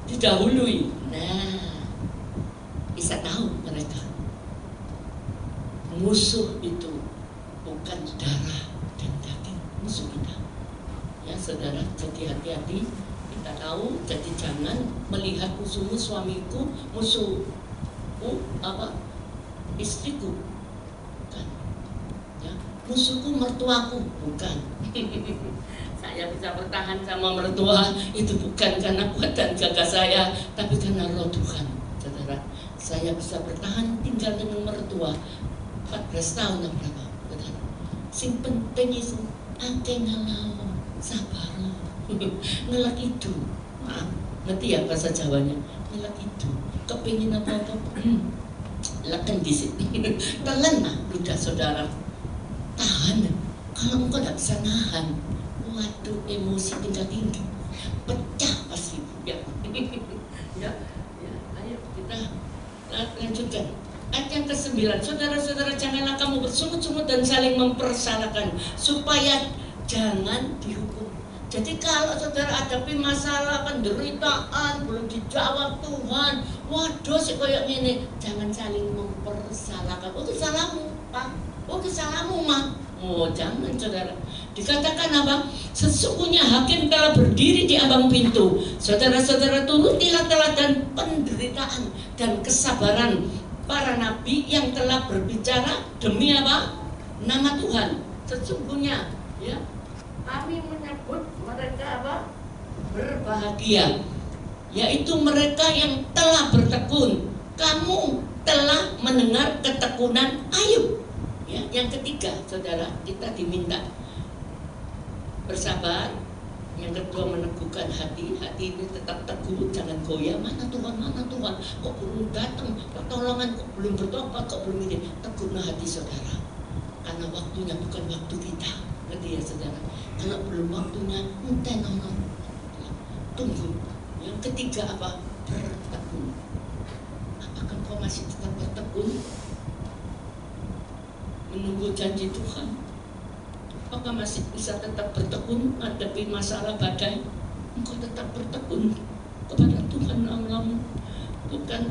didahului. Nah, bisa tahu mereka. Musuh itu bukan darah dan daging, musuh kita. Ya saudara, jadi hati-hati. Kita tahu, jadi jangan melihat musuhmu suamiku, musuhku istriku, bukan. Ya, musuhku mertuaku, bukan. Saya bisa bertahan sama mertua itu bukan karena kuat dan gagah saya, tapi karena roh Tuhan, saudara. Saya bisa bertahan tinggal dengan mertua 14 tahun berapa, saudara. Sing penting itu ate ngalau sabar. Ngelak itu, maaf, ngerti ya bahasa Jawanya? Ngelak itu, kepingin apa-apa, lakan di sini. Tahan lah, udah saudara, tahan. Kalau engkau tidak bisa nahan, waduh, emosi tingkat tinggi, pecah pasti. Ya, ayo kita lanjutkan. Ayat yang ke-9, saudara-saudara, janganlah kamu bersungut-sungut dan saling mempersalahkan, supaya jangan dihukum. Jadi kalau saudara hadapi masalah, penderitaan, belum dijawab Tuhan, waduh sih kayak gini, jangan saling mempersalahkan. Oh, kesalahanmu, Pak. Oh, kesalahanmu, Ma. Oh, jangan saudara. Dikatakan apa? Sesungguhnya hakim telah berdiri di ambang pintu. Saudara-saudara, turutilah teladan penderitaan dan kesabaran para nabi yang telah berbicara demi apa? Nama Tuhan. Sesungguhnya, ya, kami menyebut mereka apa? Berbahagia, yaitu mereka yang telah bertekun. Kamu telah mendengar ketekunan Ayub. Ya, yang ketiga, saudara, kita diminta bersabar. Yang kedua, meneguhkan hati. Hati ini tetap teguh, jangan goyah. Mana Tuhan, kok belum datang pertolongan, kok belum bertobat, kok belum ini. Teguhlah hati saudara, karena waktunya bukan waktu kita. Ngerti ya saudara? Kalau belum waktunya, tunggu. Yang ketiga apa? Bertekun. Apakah kau masih tetap bertekun menunggu janji Tuhan? Apakah masih bisa tetap bertekun menghadapi masalah badai? Engkau tetap bertekun kepada Tuhan Allah-Mu. Bukan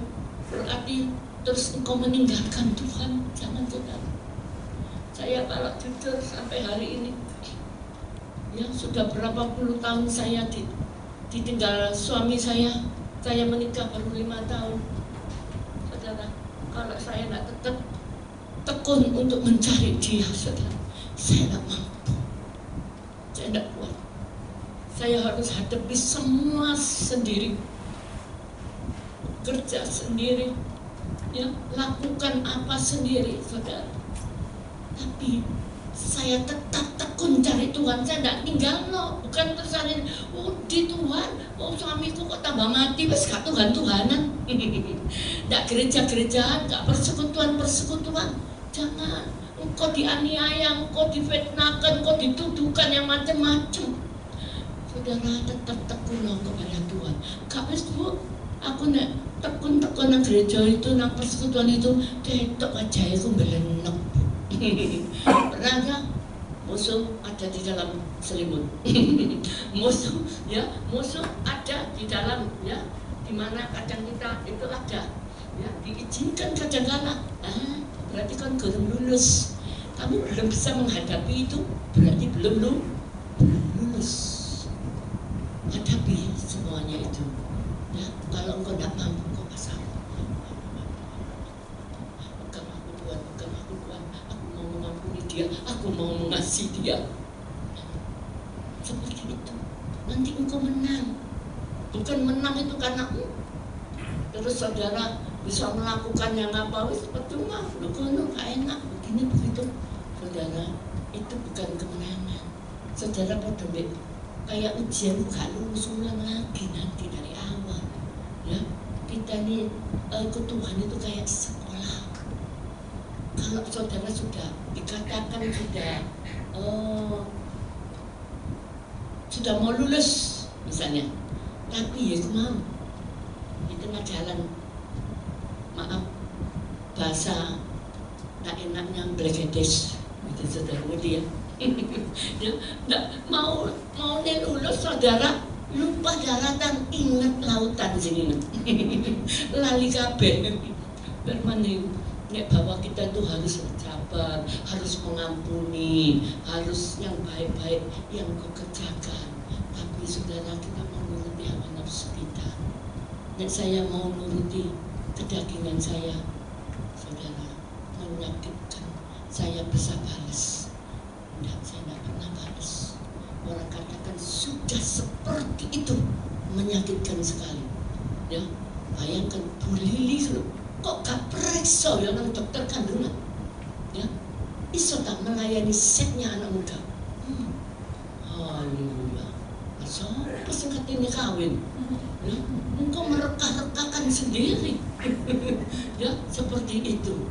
berarti terus engkau meninggalkan Tuhan. Jangan, saudara. Saya kalau jujur sampai hari ini, ya sudah berapa puluh tahun saya ditinggal suami saya. Saya menikah baru 5 tahun. Saudara, kalau saya nggak tetap tekun untuk mencari dia, saudara, saya nggak mampu. Saya tidak kuat. Saya harus hadapi semua sendiri, kerja sendiri, ya, lakukan apa sendiri, saudara. Tapi saya tetap tekun cari Tuhan. Saya tidak tinggal loh. Bukan terus hari di Tuhan, oh suamiku kok tambah mati, wes gak Tuhan-Tuhanan. Tidak gereja-gerejaan, gak persekutuan. Jangan. Engkau dianiaya, engkau difitnahkan, engkau dituduhkan yang macam-macam. Saudara, tetap tekun kepada Tuhan. Gak wes Bu, aku nek tekun-tekun nang gereja itu, nang persekutuan itu, ketok aja aku belenok. Pernah gak? Musuh ada di dalam selimut. musuh ada di dalam, ya, dimana kadang kita itu ada, ya, diizinkan kadang-kala. Berarti kan belum lulus. Kamu belum bisa menghadapi itu, berarti belum lulus. Hadapi semuanya itu. Ya, kalau engkau tidak mampu, kau pasang. Bukan aku Tuhan. Aku mau mengampuni dia, aku mau mengasihi dia. Seperti itu. Nanti engkau menang. Bukan menang itu karena terus saudara bisa melakukan yang apa, wis percuma, lu kono gak enak, begini begitu. Saudara, itu bukan kemenangan. Saudara pada kayak ujian gak lulus ulang lagi nanti dari awal. Ya, kita ini ke Tuhan itu kayak sekolah. Kalau saudara sudah dikatakan sudah mau lulus misalnya, tapi ya mau di tengah jalan, maaf, bahasa tak enaknya blegedes itu saudara dia. Ya, mau lulus saudara, lupa daratan, ingat lautan sini. Lali kabeh. Bermane nek bahwa kita itu harus bersabar, harus mengampuni, harus yang baik-baik yang kau kerjakan. Tapi saudara, kita mau nuruti hawa nafsu kita. Nek saya mau nuruti kedagingan saya, saudara, menyakitkan, saya bisa balas. Tidak, saya tidak pernah balas. Orang katakan sudah seperti itu, menyakitkan sekali. Ya, bayangkan Bu Lili kok gak periksa ya nang dokter kandungan. Ya, iso tak melayani setnya anak muda. Haleluya. Sopo sing katene kawin? Ya, engkau mereka-rekakan sendiri. Ya, seperti itu.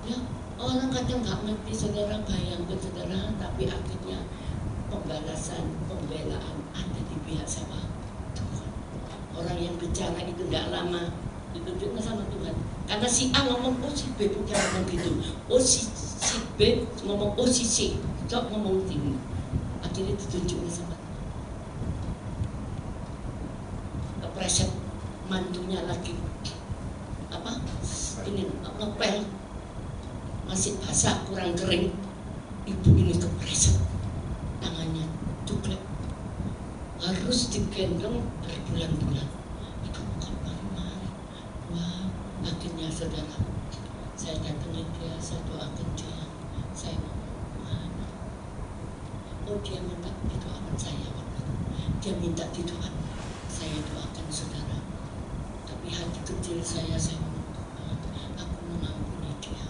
Ya, orang kadang nggak ngerti saudara, bayangkan saudara, tapi akhirnya pembalasan, pembelaan ada di pihak siapa? Tuhan. Orang yang bicara itu tidak lama ditunjukkan sama Tuhan. Karena si A ngomong, oh si B bukan ngomong gitu. Oh si B ngomong, oh si C cok ngomong tinggi. Akhirnya ditunjukkan sama Tuhan. Kepreset mantunya lagi apa? Ini ngepel, masih basah kurang kering. Ibu ini kepreset, tangannya cuklek, harus digendong berbulan-bulan. Itu bukan mari-mari. Wah, akhirnya saudara, saya datangin dia, saya doakan dia, saya mana? Oh, dia minta didoakan saya waktu itu. Dia minta didoakan, saya doakan saudara. Tapi hati kecil saya ngomong, aku mengampuni dia.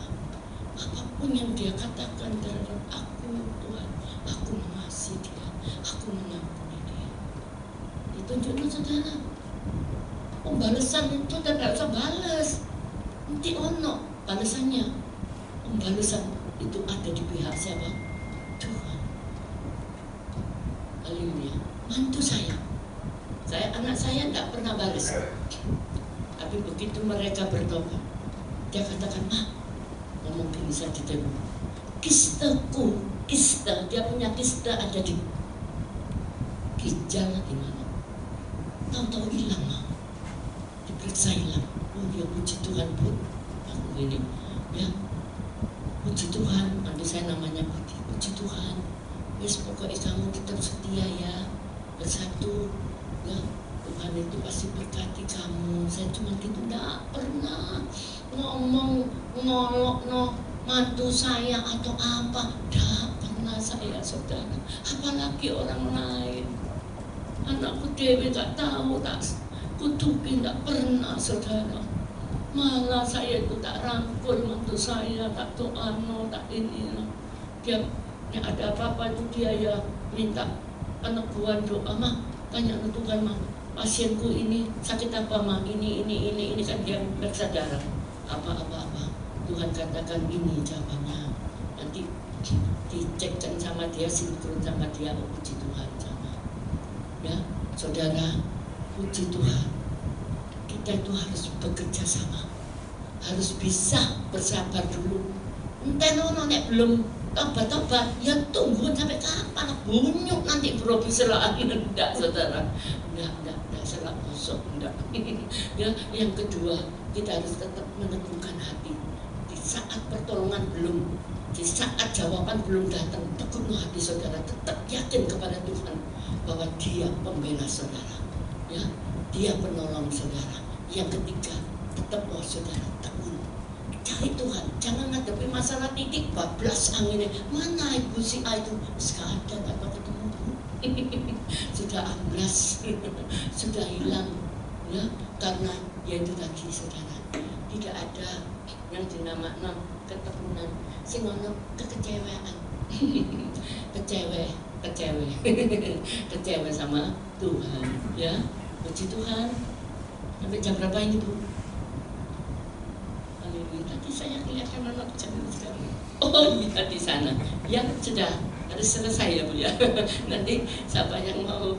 Apapun yang dia katakan terhadap aku, Tuhan, aku mengasihi dia, aku mengampuni dia. Ditunjukkan saudara, pembalasan itu tidak usah balas, nanti ono balasannya. Pembalasan itu ada di pihak siapa? Tuhan. Haleluya. Mantu saya, anak saya tidak pernah balas, tapi begitu mereka bertobat, dia katakan, "Ma, ngomong gini saya ditemu, kistaku, kista, dia punya kista ada di ginjal di mana? Tahu-tahu hilang, Ma. Diperiksa hilang. Oh ya, puji Tuhan, Bu. Aku gini, ya, puji Tuhan. Nanti saya namanya Budi. Puji Tuhan. Wes pokoknya kamu tetap setia ya, bersatu. Ya, Tuhan itu pasti berkati kamu. Saya cuma gitu, tidak pernah ngomong ngolok no mantu saya atau apa, tidak pernah saya saudara. Apalagi orang lain, anakku Dewi tak tahu, tak kutukin, tak pernah saudara. Malah saya itu tak rangkul mantu saya, tak doa no, tak ini no. Dia ada apa-apa itu dia ya minta peneguhan doa, "Ma, tanya ke Tuhan, Ma, pasienku ini sakit apa, Ma, ini kan dia periksa darah apa Tuhan katakan ini jawabannya, nanti dicekkan sama dia, sinkron sama dia. Oh, puji Tuhan sama ya saudara, puji Tuhan. Kita itu harus bekerja sama, harus bisa bersabar dulu. Entah nek belum tobat ya tunggu sampai kapan, bunyuk nanti berobi selaan. Enggak saudara, enggak selak kosong, enggak. Ya, yang kedua, kita harus tetap meneguhkan hati. Di saat pertolongan belum, di saat jawaban belum datang, teguhkan hati saudara, tetap yakin kepada Tuhan bahwa Dia pembela saudara, ya, Dia penolong saudara. Yang ketiga, tetap bahwa saudara tekun, cari Tuhan, jangan ngadepi masalah titik bablas anginnya. Mana ibu si A itu sekadar apa ketemu, sudah amblas, sudah hilang, ya, karena ya itu tadi saudara, tidak ada yang dinamakan ketekunan, sinonim kekecewaan, kecewe sama Tuhan, ya. Puji Tuhan. Sampai jam berapa ini, Bu? Haleluya. Tadi saya kelihatan anak jam sekali. Oh iya, di sana. Ya sudah, harus selesai ya, Bu ya. Nanti siapa yang mau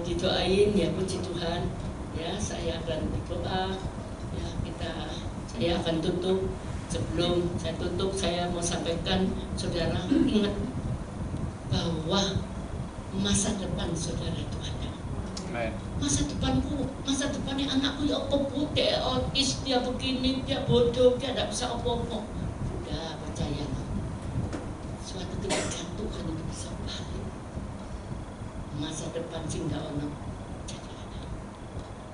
didoain ya, puji Tuhan. Ya, saya akan berdoa. Ya, saya akan tutup. Sebelum saya tutup, saya mau sampaikan, saudara ingat bahwa masa depan saudara itu ada. Masa depanku, masa depannya anakku ya apa bu, dia autis, dia begini, dia bodoh, dia tidak bisa apa-apa. Udah percaya, suatu ketika Tuhan itu bisa balik. Masa depan sing gak ono jadi ada.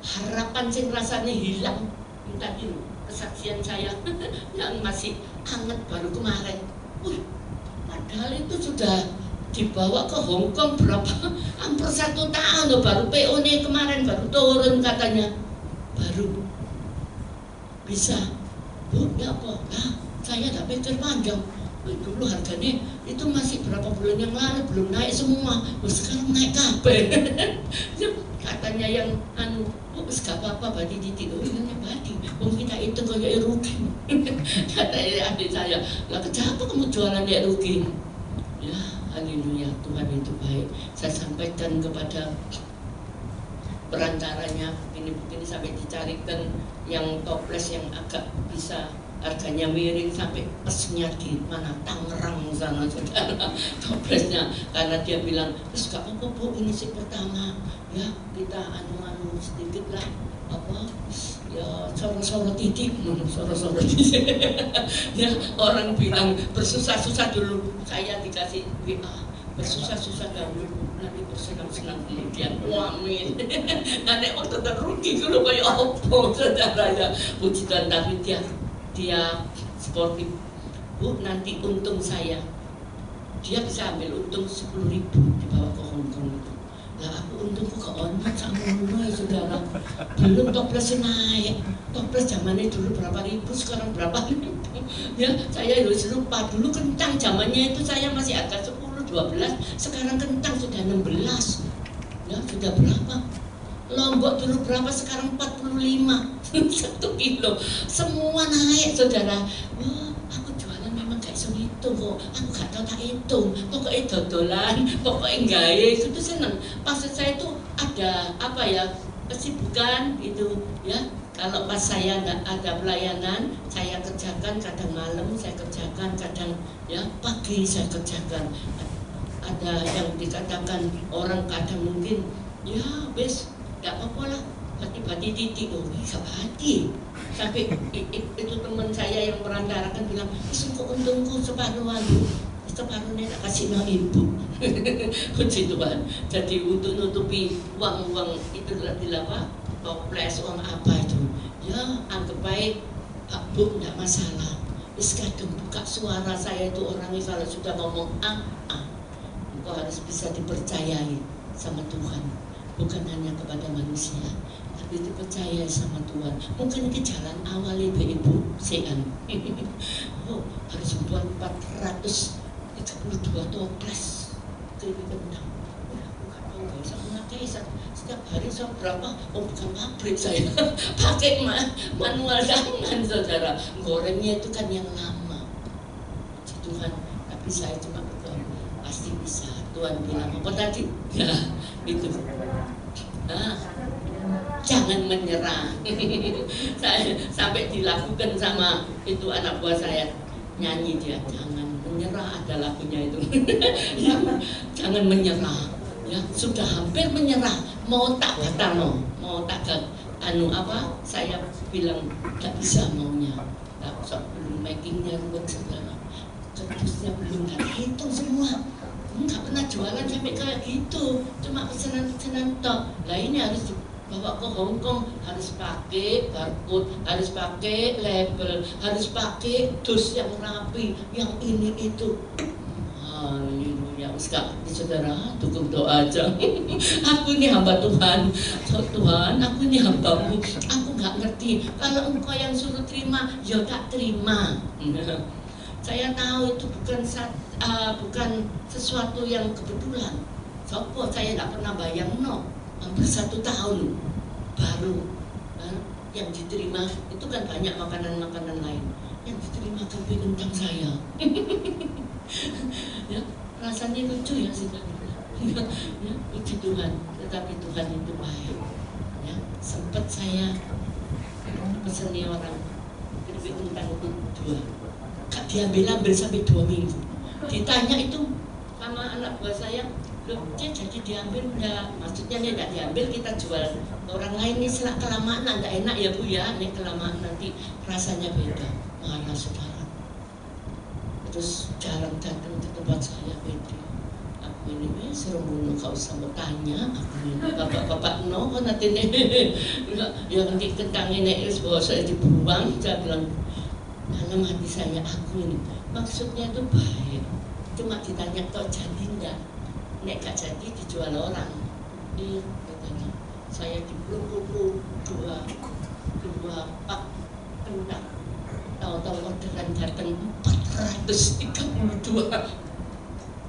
Harapan sing rasanya hilang, tadi kesaksian saya yang masih hangat baru kemarin. Padahal itu sudah dibawa ke Hong Kong berapa, hampir 1 tahun loh, baru PO nya kemarin baru turun katanya, baru bisa. Bu, ya apa? Nah, saya tidak pikir panjang. Dulu harganya itu masih berapa bulan yang lalu belum naik semua, sekarang naik kabeh. Katanya yang gak apa-apa badi titik, ini badi, kita itu kayak rugi. Katanya adik saya, lah kenapa kamu jualan ya rugi? Ya, haleluya, Tuhan itu baik. Saya sampaikan kepada perantaranya, begini sampai dicarikan yang toples yang agak bisa harganya miring sampai pesnya di mana Tangerang sana saudara toplesnya, karena dia bilang terus gak apa-apa bu, ini sih pertama ya kita anu sedikit lah apa ya soro-soro titik ya, orang bilang bersusah-susah dulu, saya dikasih WA bersusah-susah dulu nanti bersenang-senang kemudian amin. Nanti waktu terrugi dulu kayak apa saudara ya, puji Tuhan. Tapi dia sportif bu, nanti untung saya dia bisa ambil untung 10.000 dibawa ke Hong Kong itu. Lah aku untungku ke onat sama ya saudara, belum toples naik, toples zamannya dulu berapa ribu, sekarang berapa ribu ya, saya harus lupa. Dulu kentang zamannya itu saya masih agak 10-12, sekarang kentang sudah 16 ya, sudah berapa. Lombok dulu berapa, sekarang 45 1 kilo, semua naik saudara. Wah, aku jualan memang gak iso ngitung kok, aku gak tahu tak hitung, pokoknya dodolan, pokoknya gaya itu seneng. Maksud saya itu ada apa ya, kesibukan gitu ya. Kalau pas saya nggak ada pelayanan, saya kerjakan, kadang malam saya kerjakan, kadang ya pagi saya kerjakan. Ada yang dikatakan orang kadang mungkin ya bes gak apa-apa lah, bati titik, oh bisa bati. Sampai itu teman saya yang merantarakan bilang, kok untungku separuhan, separuhnya tak kasih no ibu. Puji Tuhan. Jadi untuk nutupi uang-uang itu tadi apa, toples, uang apa itu, ya anggap baik, bu tidak masalah. Wis kadang buka suara saya itu orangnya kalau sudah ngomong engkau harus bisa dipercayai sama Tuhan. Bukan hanya kepada manusia, tapi dipercaya sama Tuhan. Mungkin ke jalan awal ibu sean oh, harus buat 432 toples keripik kentang. Aku gak tahu, gak bisa memakai setiap hari berapa. Oh bukan pabrik saya pakai manual tangan saudara. Gorengnya itu kan yang lama. Tuhan, tapi saya cuma berdoa pasti bisa. Tuhan bilang apa tadi? Ya itu. Jangan menyerah. Saya sampai dilakukan sama itu anak buah saya, nyanyi dia, jangan menyerah, ada lagunya itu. Ya, jangan menyerah. Ya, sudah hampir menyerah, mau tak batano, mau tak ke apa? Saya bilang gak bisa maunya. Tak belum makingnya ruwet segala. Kerdusnya belum tak hitung semua. Nggak pernah jualan sampai kayak gitu, cuma pesanan-pesanan tok. Lah ini harus dibawa ke Hong Kong, harus pakai barcode, harus pakai label, harus pakai dus yang rapi, yang ini itu. Haleluya, sekarang saudara dukung doa aja. Aku ini hamba Tuhan, Tuhan, aku ini hambamu. Aku nggak ngerti. Kalau engkau yang suruh terima, ya tak terima. Saya tahu itu bukan sesuatu yang kebetulan. Sopo saya tidak pernah bayang hampir 1 tahun baru yang diterima itu kan banyak makanan-makanan lain yang diterima keripik kentang saya. Ya, rasanya lucu ya sih. Ya, puji Tuhan. Tetapi Tuhan itu baik. Ya, sempat saya peseni orang keripik kentang itu buah. Gak diambil-ambil sampai 2 minggu. Ditanya itu sama anak buah saya, loh dia jadi diambil enggak? Maksudnya dia enggak diambil, kita jual orang lain. Ini setelah kelamaan enggak enak ya Bu ya, ini kelamaan nanti rasanya beda. Marah saudara. Terus jarang datang ke tempat saya, beda. Aku ini suruh bunuh, kau usah mau tanya. Aku ini bapak-bapak no kan nanti ya nanti kentang ini bawa saya dibuang. Saya bilang dalam hati saya, aku ini maksudnya itu baik, cuma ditanya kau jadi enggak? Nek gak jadi dijual orang. Iya katanya. Saya dibelenggu dua pak kentang. Tahu-tahu orderan datang 432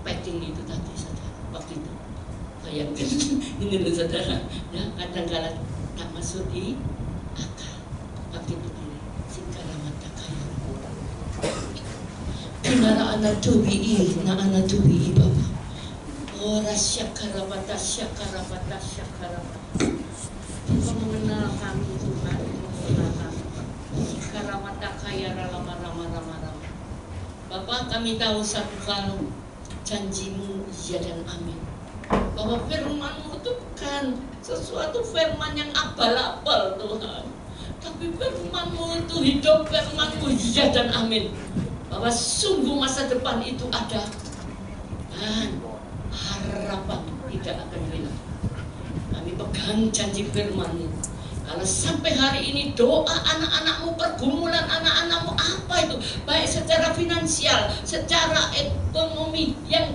packing itu tadi saudara. Waktu itu bayangkan ini loh saudara. Ya kadang-kala tak masuk di akal. Waktu itu gini, singkara mata kaya. Kenara anak tubi Bapak. Ora syakarabata. Engkau mengenal kami Tuhan, mengenal kami. Syakarabata kaya rama. Bapak, kami tahu satu hal, janjimu ya dan amin. Bahwa firman-Mu itu bukan sesuatu firman yang abal-abal Tuhan, tapi firman-Mu itu hidup, firman-Mu ya dan amin. Bahwa sungguh masa depan itu ada dan harapan tidak akan hilang. Kami pegang janji firman-Mu. Kalau sampai hari ini doa anak-anak-Mu, pergumulan anak-anak-Mu apa itu, baik secara finansial, secara ekonomi yang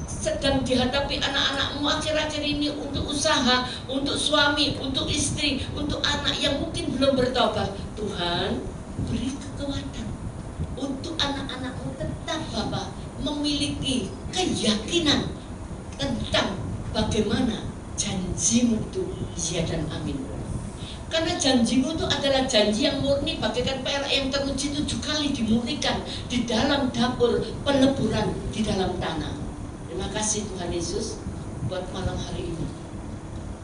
sedang dihadapi anak-anak-Mu akhir-akhir ini, untuk usaha, untuk suami, untuk istri, untuk anak yang mungkin belum bertobat, Tuhan beri kekuatan untuk anak-anak-Mu tetap Bapak memiliki keyakinan tentang bagaimana janji-Mu itu ya dan amin. Karena janji-Mu itu adalah janji yang murni, bagaikan perak yang teruji 7 kali dimurnikan di dalam dapur peleburan di dalam tanah. Terima kasih Tuhan Yesus buat malam hari ini.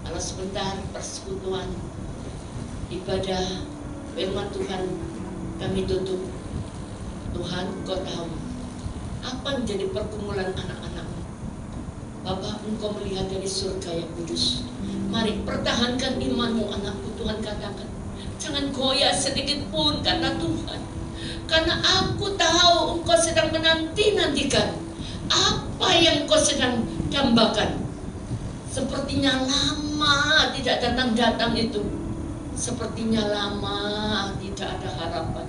Kalau sebentar persekutuan ibadah firman Tuhan kami tutup. Tuhan, Engkau tahu apa menjadi pergumulan anak-anak-Mu. Bapak, Engkau melihat dari surga yang kudus. Mari pertahankan iman-Mu anakku. Tuhan katakan, jangan goyah sedikit pun karena Tuhan. Karena aku tahu Engkau sedang menanti-nantikan apa yang Engkau sedang dambakan. Sepertinya lama tidak datang-datang itu. Sepertinya lama tidak ada harapan.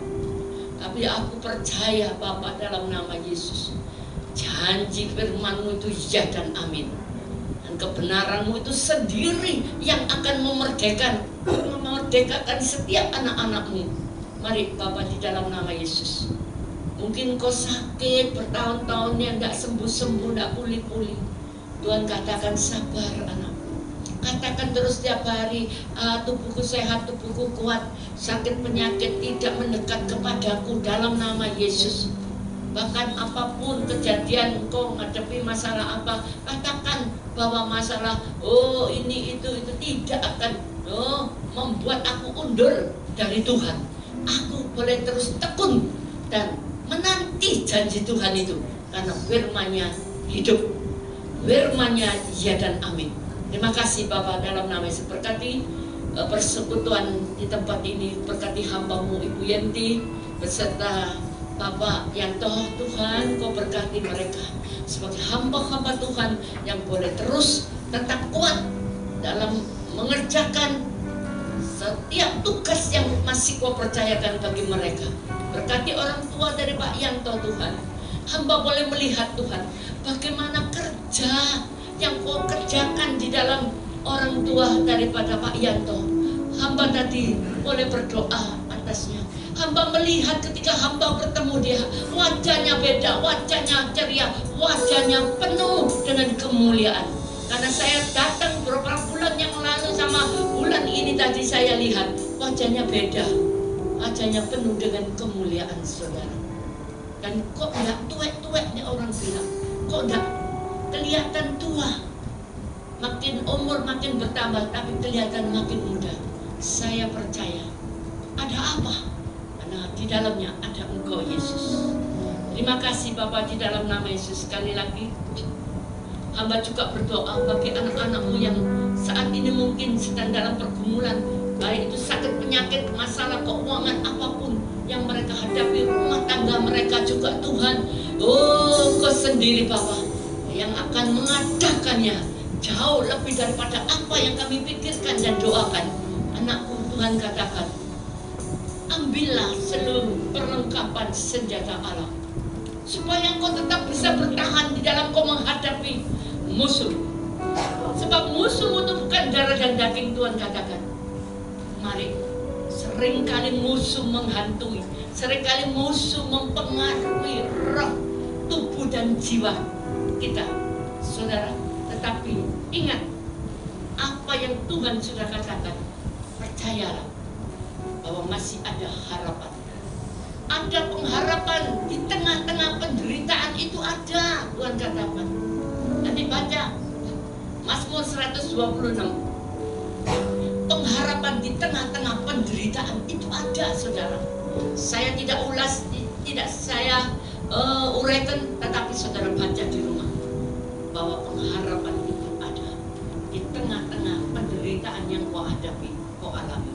Tapi aku percaya Bapak dalam nama Yesus, janji firman-Mu itu ya dan amin. Dan kebenaran-Mu itu sendiri yang akan memerdekakan setiap anak-anak-Mu. Mari Bapak di dalam nama Yesus. Mungkin kau sakit bertahun-tahun yang tidak sembuh-sembuh, tidak pulih-pulih. Tuhan katakan sabar anakku. Katakan terus setiap hari, tubuhku sehat, tubuhku kuat, sakit penyakit tidak mendekat kepadaku dalam nama Yesus. Bahkan apapun kejadian engkau menghadapi masalah apa, katakan bahwa masalah ini itu tidak akan membuat aku undur dari Tuhan. Aku boleh terus tekun dan menanti janji Tuhan itu, karena firman-Nya hidup, firman-Nya ya dan amin. Terima kasih Bapak dalam nama Yesus. Berkati persekutuan di tempat ini, berkati hamba-Mu Ibu Yenti beserta Bapak Yanto. Tuhan, Kau berkati mereka sebagai hamba-hamba Tuhan yang boleh terus tetap kuat dalam mengerjakan setiap tugas yang masih Kau percayakan bagi mereka. Berkati orang tua dari Pak Yanto Tuhan. Hamba boleh melihat Tuhan bagaimana kerja yang Kau kerjakan di dalam orang tua daripada Pak Yanto. Hamba tadi boleh berdoa atasnya. Hamba melihat ketika hamba bertemu dia, wajahnya beda, wajahnya ceria, wajahnya penuh dengan kemuliaan. Karena saya datang beberapa bulan yang lalu sama bulan ini tadi saya lihat wajahnya beda, wajahnya penuh dengan kemuliaan saudara. Dan kok enggak tuwek-tuwek nih orang bilang, kok enggak kelihatan tua, makin umur makin bertambah tapi kelihatan makin muda. Saya percaya ada apa? karena di dalamnya ada Engkau Yesus. Terima kasih Bapa, di dalam nama Yesus. Sekali lagi hamba juga berdoa bagi anak-anak-Mu yang saat ini mungkin sedang dalam pergumulan, baik itu sakit, penyakit, masalah keuangan, apapun yang mereka hadapi, rumah tangga mereka juga Tuhan. Oh, Engkau sendiri Bapa yang akan mengadakannya jauh lebih daripada apa yang kami pikirkan dan doakan. Anakku, Tuhan katakan, ambillah seluruh perlengkapan senjata Allah, supaya engkau tetap bisa bertahan di dalam kau menghadapi musuh. Sebab musuh itu bukan darah dan daging, Tuhan katakan. Mari, seringkali musuh menghantui, seringkali musuh mempengaruhi roh, tubuh dan jiwa kita, saudara. Tetapi ingat apa yang Tuhan sudah katakan. Percayalah bahwa masih ada harapan. Ada pengharapan di tengah-tengah penderitaan itu ada, Tuhan katakan. Nanti baca Mazmur 126. Pengharapan di tengah-tengah penderitaan itu ada, saudara. Saya tidak ulas, tidak saya uraikan, tetapi saudara baca di rumah bahwa pengharapan itu ada di tengah-tengah penderitaan yang kau hadapi, kau alami,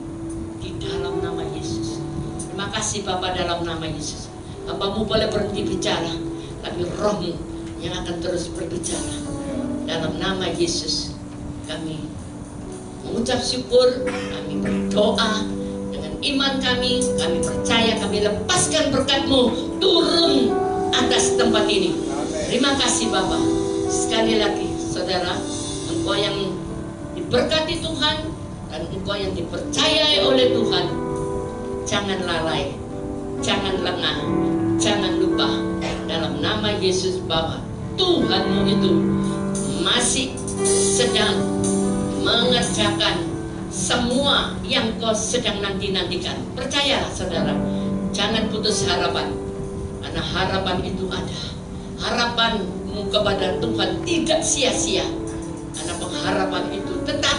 di dalam nama Yesus. Terima kasih Bapa, dalam nama Yesus. Bapamu boleh berhenti bicara, tapi rohmu yang akan terus berbicara. Dalam nama Yesus kami mengucap syukur, kami berdoa dengan iman kami percaya, kami lepaskan berkat-Mu turun atas tempat ini. Terima kasih Bapa. Sekali lagi saudara, engkau yang diberkati Tuhan dan engkau yang dipercayai oleh Tuhan, jangan lalai, jangan lengah, jangan lupa. Dalam nama Yesus Bapa, Tuhanmu itu masih sedang mengerjakan semua yang kau sedang nanti-nantikan. Percayalah saudara, jangan putus harapan, karena harapan itu ada. Harapanmu kepada Tuhan tidak sia-sia, karena pengharapan itu tetap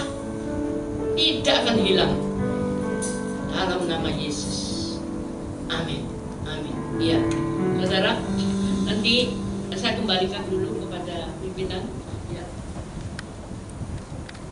tidak akan hilang. Dalam nama Yesus, amin, amin. Ya, saudara, nanti saya kembalikan dulu